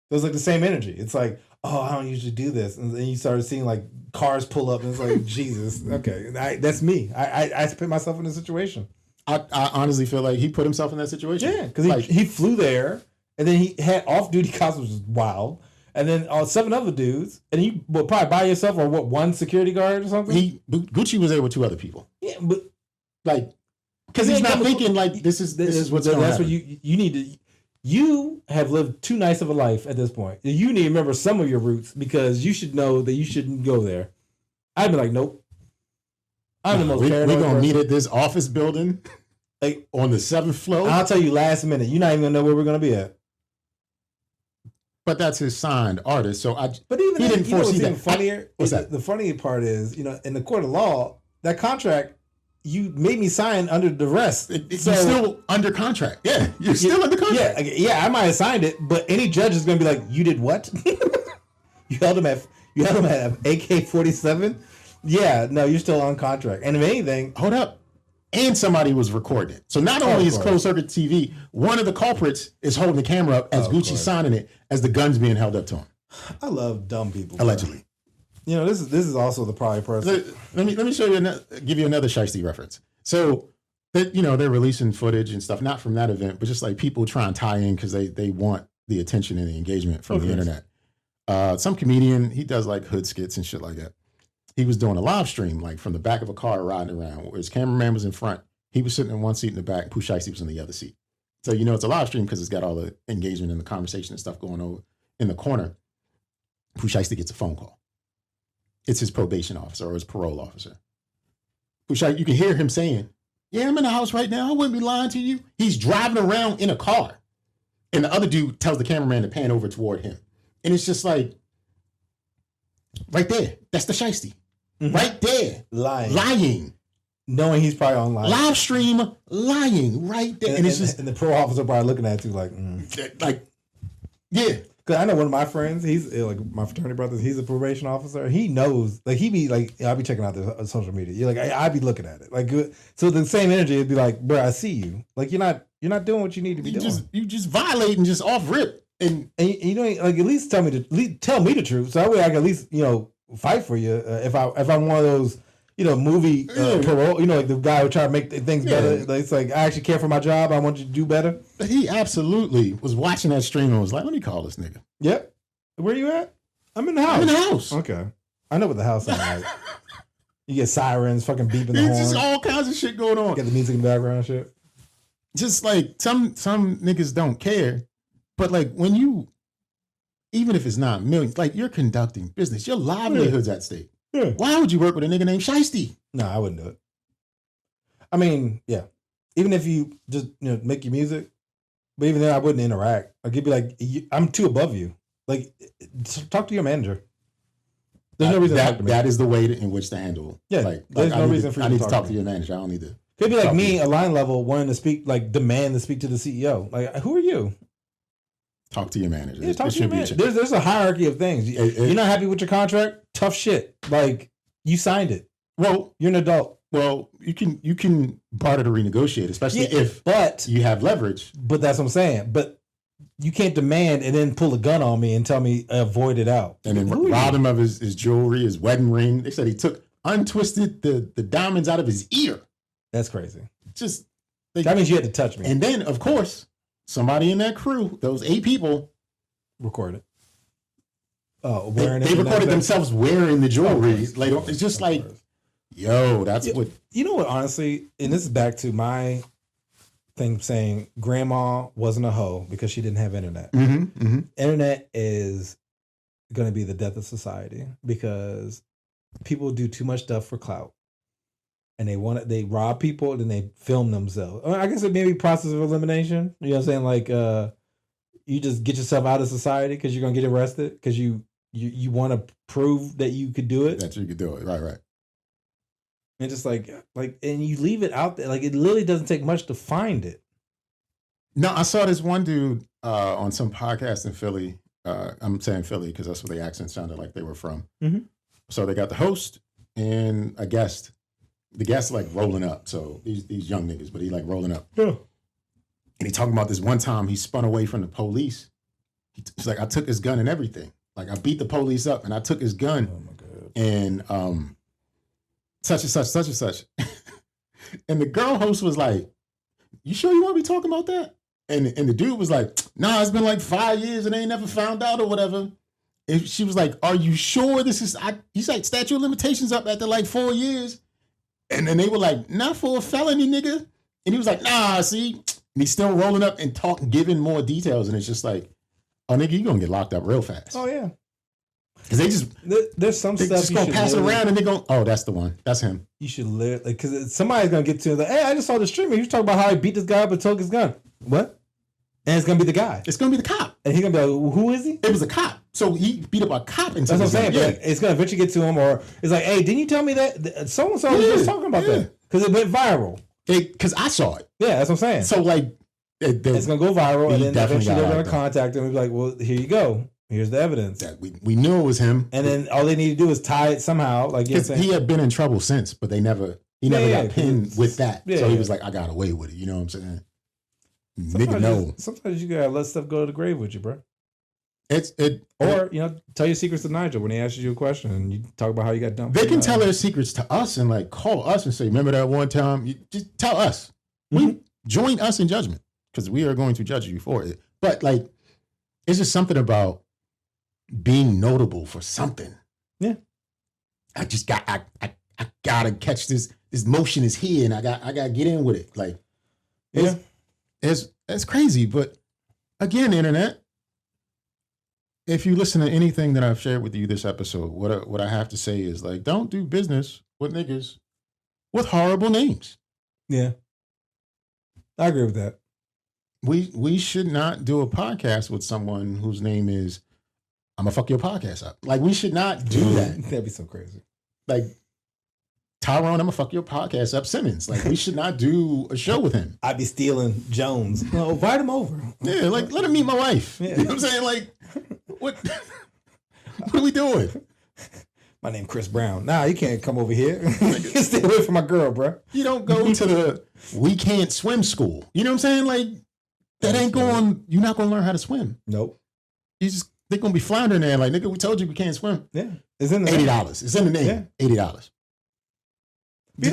It was like the same energy. It's like, oh, I don't usually do this, and then you started seeing like cars pull up, and it's like, Jesus, okay, that's me. I put myself in a situation. I honestly feel like he put himself in that situation. Yeah, because he flew there, and then he had off-duty cops, which was wild, and then 7 other dudes, and he probably by yourself or one security guard or something. Gucci was there with 2 other people. Yeah, but like Because he's not thinking like this is what's going to happen. That's what you need to. You have lived too nice of a life at this point. You need to remember some of your roots because you should know that you shouldn't go there. I'd be like, nope. I'm the most paranoid We're going to person. meet at this office building like, on the 7th floor. I'll tell you last minute. You're not even going to know where we're going to be at. But that's his signed artist. So But even he didn't foresee what's that. even funnier? What's that? The funny part is, in the court of law, that contract, you made me sign under duress. You're still under contract. Yeah, you're still under contract. Yeah, I might have signed it, but any judge is going to be like, "You did what? You held him at AK-47? Yeah, no, you're still on contract." And if anything, Hold up. And somebody was recording it. So not only is closed circuit TV, one of the culprits is holding the camera up as Gucci signing it as the gun's being held up to him. I love dumb people. Allegedly. This is also the probably person. Let me show you give you another Sheisty reference. So that they're releasing footage and stuff, not from that event, but just like people try and tie in because they want the attention and the engagement from the internet. Some comedian, he does like hood skits and shit like that. He was doing a live stream like from the back of a car riding around. His cameraman was in front. He was sitting in one seat in the back. Pooh Sheisty was in the other seat. So it's a live stream because it's got all the engagement and the conversation and stuff going on in the corner. Pooh Sheisty gets a phone call. It's his probation officer or his parole officer. Pooh Sheisty, you can hear him saying, "Yeah, I'm in the house right now. I wouldn't be lying to you." He's driving around in a car. And the other dude tells the cameraman to pan over toward him. And it's just like, right there. That's the Sheisty. Mm-hmm. Right there. Lying. Knowing he's probably online. Live stream lying right there. And the parole officer probably looking at you like, yeah. Because I know one of my friends, he's like my fraternity brothers, he's a probation officer. He knows, like, he be like, I'll be checking out the social media. You're like, I'd be looking at it. Like, so the same energy would be like, bro, I see you. Like, you're not doing what you need to be doing. You just violating just off rip. And you know, like, at least tell me the truth. So that way I can at least, fight for you. If I'm one of those, movie parole, like the guy who try to make things better. Like, it's like, I actually care for my job. I want you to do better. But he absolutely was watching that stream and was like, let me call this nigga. Yep. Where you at? I'm in the house. Okay. I know what the house sounds like. You get sirens, fucking beeping the horn. It's just all kinds of shit going on. Get the music in the background and shit. Just like some niggas don't care. But like when you, even if it's not millions, like you're conducting business, your livelihood's at stake. Yeah. Why would you work with a nigga named Sheisty? No, I wouldn't do it. I mean, yeah. Even if you just make your music, but even then I wouldn't interact. Like, you'd be like, I'm too above you. Like, talk to your manager. There's no reason to talk to me. That is the way in which to handle. Yeah, like there's no reason for you I need to talk to your manager. I don't need to. Could be like me, a line level, wanting to speak, like demand to speak to the CEO. Like, who are you? Talk to your manager. Yeah, talk to your manager. There's a hierarchy of things. You're not happy with your contract? Tough shit. Like, you signed it. Well, you're an adult. Well, you can barter to renegotiate, especially if you have leverage. But that's what I'm saying. But you can't demand and then pull a gun on me and tell me void it out. And then robbed him of his jewelry, his wedding ring. They said he untwisted the diamonds out of his ear. That's crazy. That means you had to touch me. And then, of course, somebody in that crew, those 8 people, recorded. They recorded themselves wearing the jewelry. Like, it's just like, yo, that's what. You know what, honestly, and this is back to my thing saying grandma wasn't a hoe because she didn't have internet. Mm-hmm, mm-hmm. Internet is going to be the death of society because people do too much stuff for clout. And they rob people, then they film themselves. I guess it may be process of elimination. You know what I'm saying? Like, you just get yourself out of society because you're going to get arrested because you want to prove that you could do it. That you could do it. Right. And just like, and you leave it out there. Like, it literally doesn't take much to find it. No, I saw this one dude on some podcast in Philly. I'm saying Philly because that's where the accent sounded like they were from. Mm-hmm. So they got the host and a guest. The guest like rolling up. So these young niggas, but he like rolling up. Yeah. And he talking about this one time he spun away from the police. He's like, I took his gun and everything. Like, I beat the police up and I took his gun. Oh my God. And such and such. And the girl host was like, you sure you want to be talking about that? And the dude was like, nah, it's been like 5 years and they ain't never found out or whatever. And she was like, are you sure this is, he's like, statute of limitations up after like 4 years. And then they were like, not for a felony, nigga. And he was like, nah, see? And he's still rolling up and giving more details. And it's just like, oh, nigga, you're going to get locked up real fast. Oh, yeah. Because they just, there's some stuff just going to pass it around and they're going, oh, that's the one. That's him. You should live, because somebody's going to get to it. Like, hey, I just saw the streamer. He was talking about how he beat this guy up and took his gun. What? And it's going to be the guy. It's going to be the cop. And he's going to be like, well, who is he? It was a cop. So he beat up a cop. And that's what I'm saying. Yeah. It's going to eventually get to him, or it's like, hey, didn't you tell me that? So-and-so was just talking about that. Because it went viral. Because I saw it. Yeah, that's what I'm saying. So, like, it's going to go viral, and then eventually they're going to that. contact him and be like, well, here you go. Here's the evidence. That we knew it was him. And then all they need to do is tie it somehow. Like, because he had been in trouble since, but he never got pinned with that. So he was like, I got away with it. You know what I'm saying? Nigga, no. Sometimes you gotta let stuff go to the grave with you, bro. Or tell your secrets to Nygel when he asks you a question and you talk about how you got dumped. They can tell their secrets to us and like call us and say, remember that one time? You just tell us. Mm-hmm. Join us in judgment because we are going to judge you for it. But like, it's just something about being notable for something. Yeah. I gotta catch this motion is here and I gotta get in with it. Like, it's crazy. But again, internet, if you listen to anything that I've shared with you this episode, what I have to say is like, don't do business with niggas with horrible names. Yeah. I agree with that. We should not do a podcast with someone whose name is, I'm gonna fuck your podcast up. Like, we should not do that. That'd be so crazy. Like, Tyrone, I'm gonna fuck your podcast up, Simmons. Like, we should not do a show with him. I'd be stealing Jones. No, invite him over. Yeah, like, let him meet my wife. Yeah. You know what I'm saying? Like, what are we doing? My name Chris Brown. Nah, you can't come over here. Stay away from my girl, bro. You don't go to the we can't swim school. You know what I'm saying? Like, that ain't going, you're not gonna learn how to swim. Nope. They're gonna be floundering there like, nigga, we told you we can't swim. Yeah. It's in the $80. It's in the name. Yeah. $80.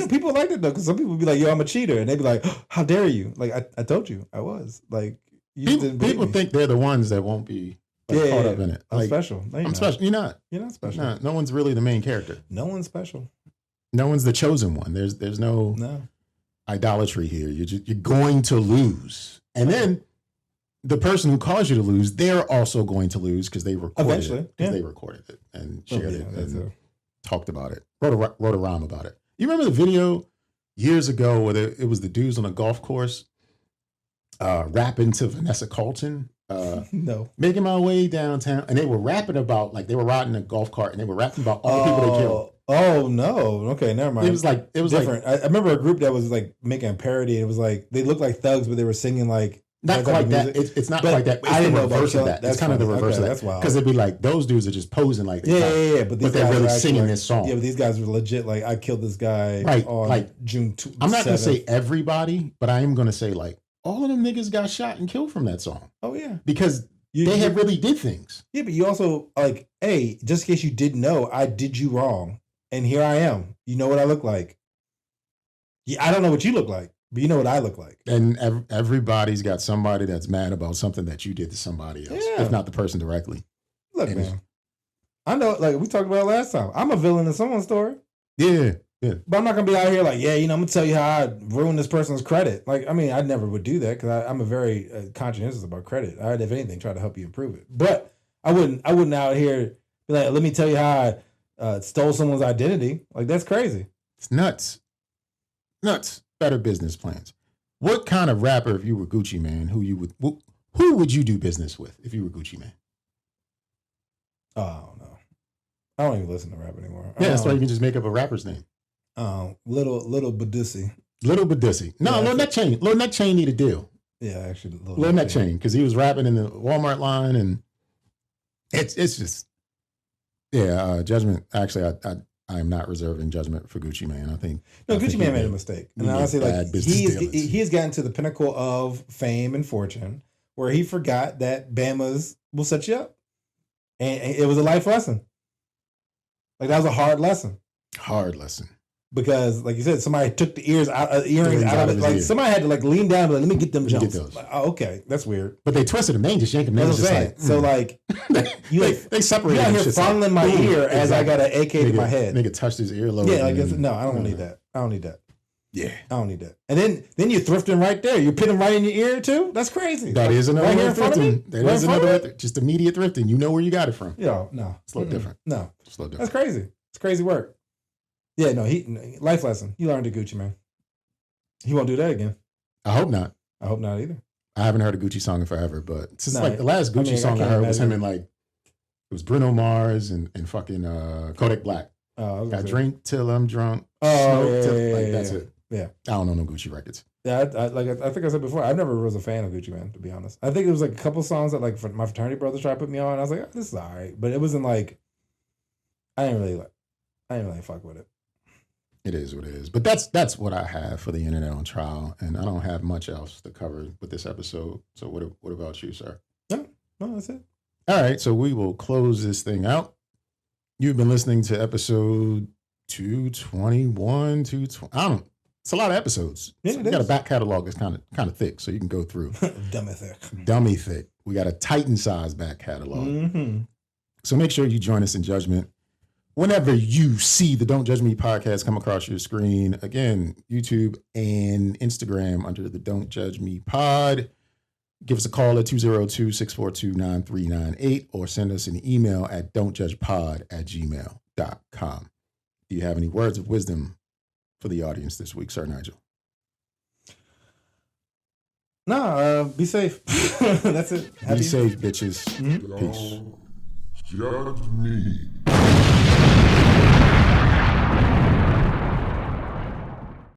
People like that though, because some people be like, yo, I'm a cheater. And they be like, oh, how dare you? Like, I told you I was. Like, people think they're the ones that won't be caught up in it. I'm like, special. No, I'm special. You're not. You're not special. Nah, no one's really the main character. No one's special. No one's the chosen one. There's no idolatry here. You're going to lose. And then the person who caused you to lose, they're also going to lose because they recorded it. Because they recorded it and shared it and talked about it. Wrote a rhyme about it. You remember the video years ago where it was the dudes on a golf course rapping to Vanessa Carlton? No. Making my way downtown. And they were rapping about, like, they were riding a golf cart and they were rapping about all the people they killed. Oh, no. Okay, never mind. It was different. I remember a group that was like making a parody. It was like, they looked like thugs, but they were singing like, not quite that. It's not quite that. It's I didn't the know reverse of that. It's kind of the reverse of that. That's wild. Because it'd be like, those dudes are just posing like yeah. But they're really singing this song. Yeah, but these guys were legit. Like, I killed this guy on like June 2nd. I'm not going to say everybody, but I am going to say like, all of them niggas got shot and killed from that song. Oh, yeah. Because they had really did things. Yeah, but you also, like, hey, just in case you didn't know, I did you wrong. And here I am. You know what I look like. Yeah, I don't know what you look like. But you know what I look like. And everybody's got somebody that's mad about something that you did to somebody else, if not the person directly. Look, man, I know, like we talked about last time, I'm a villain in someone's story. Yeah. But I'm not going to be out here like, yeah, I'm going to tell you how I ruined this person's credit. Like, I mean, I never would do that because I'm a very conscientious about credit. I'd, if anything, try to help you improve it. But I wouldn't out here be like, let me tell you how I stole someone's identity. Like, that's crazy. It's nuts. Better business plans. What kind of rapper, if you were Gucci Mane, who would you do business with if you were Gucci Mane? Oh no, I don't even listen to rap anymore. Yeah, that's why you can just make up a rapper's name. Little Badussi. Little Badussi. No, Lil Neck Chain. Lil Neck Chain need a deal. Yeah, actually, Lil Neck Chain, because he was rapping in the Walmart line, and it's just judgment. Actually, I am not reserving judgment for Gucci Mane. Gucci Mane made a mistake. And honestly, like he has gotten to the pinnacle of fame and fortune where he forgot that Bamas will set you up. And it was a life lesson. Like, that was a hard lesson. Because, like you said, somebody took the earrings out of it. Like, somebody had to like lean down and be like, let me get them jumps. Like, oh, okay, that's weird. But they twisted him. They just yanked him. That's what I'm saying. So, like, they separated. You out here fondling my ear as I got an AK to my head. Nigga touched his earlobe. Yeah, like, no, I don't need that. I don't need that. Yeah. I don't need that. And then you're thrifting right there. You're putting right in your ear too. That's crazy. That is another right way here of in front of me. thrifting. That is another just immediate thrifting. You know where you got it from. Yo, no. It's a little different. No. It's a little different. That's crazy. It's crazy work. Yeah, no, life lesson. He learned a Gucci Mane. He won't do that again. I hope not. I hope not either. I haven't heard a Gucci song in forever, but since Nah, the last Gucci song I heard was him and it was Bruno Mars and fucking Kodak Black. Oh, Got drink till I'm drunk. Oh, That's it. Yeah. I don't know no Gucci records. Yeah, I think I said before, I never was a fan of Gucci Mane, to be honest. I think it was like a couple songs that like my fraternity brothers tried to put me on. And I was like, oh, this is all right, but it wasn't like I didn't really fuck with it. It is what it is. But that's what I have for the internet on trial, and I don't have much else to cover with this episode. So what about you, sir? No, that's it. All right, so we will close this thing out. You've been listening to episode 221, 220. It's a lot of episodes. Yeah, so we got a back catalog that's kind of thick, so you can go through. Dummy thick. We got a Titan size back catalog. Mm-hmm. So make sure you join us in judgment whenever you see the Don't Judge Me podcast come across your screen. Again, YouTube and Instagram under the Don't Judge Me pod. Give us a call at 202-642-9398 or send us an email at don'tjudgepod@gmail.com. Do you have any words of wisdom for the audience this week, Sir Nygel? No, be safe. That's it. Be safe, bitches. Mm-hmm. Peace. Judge me.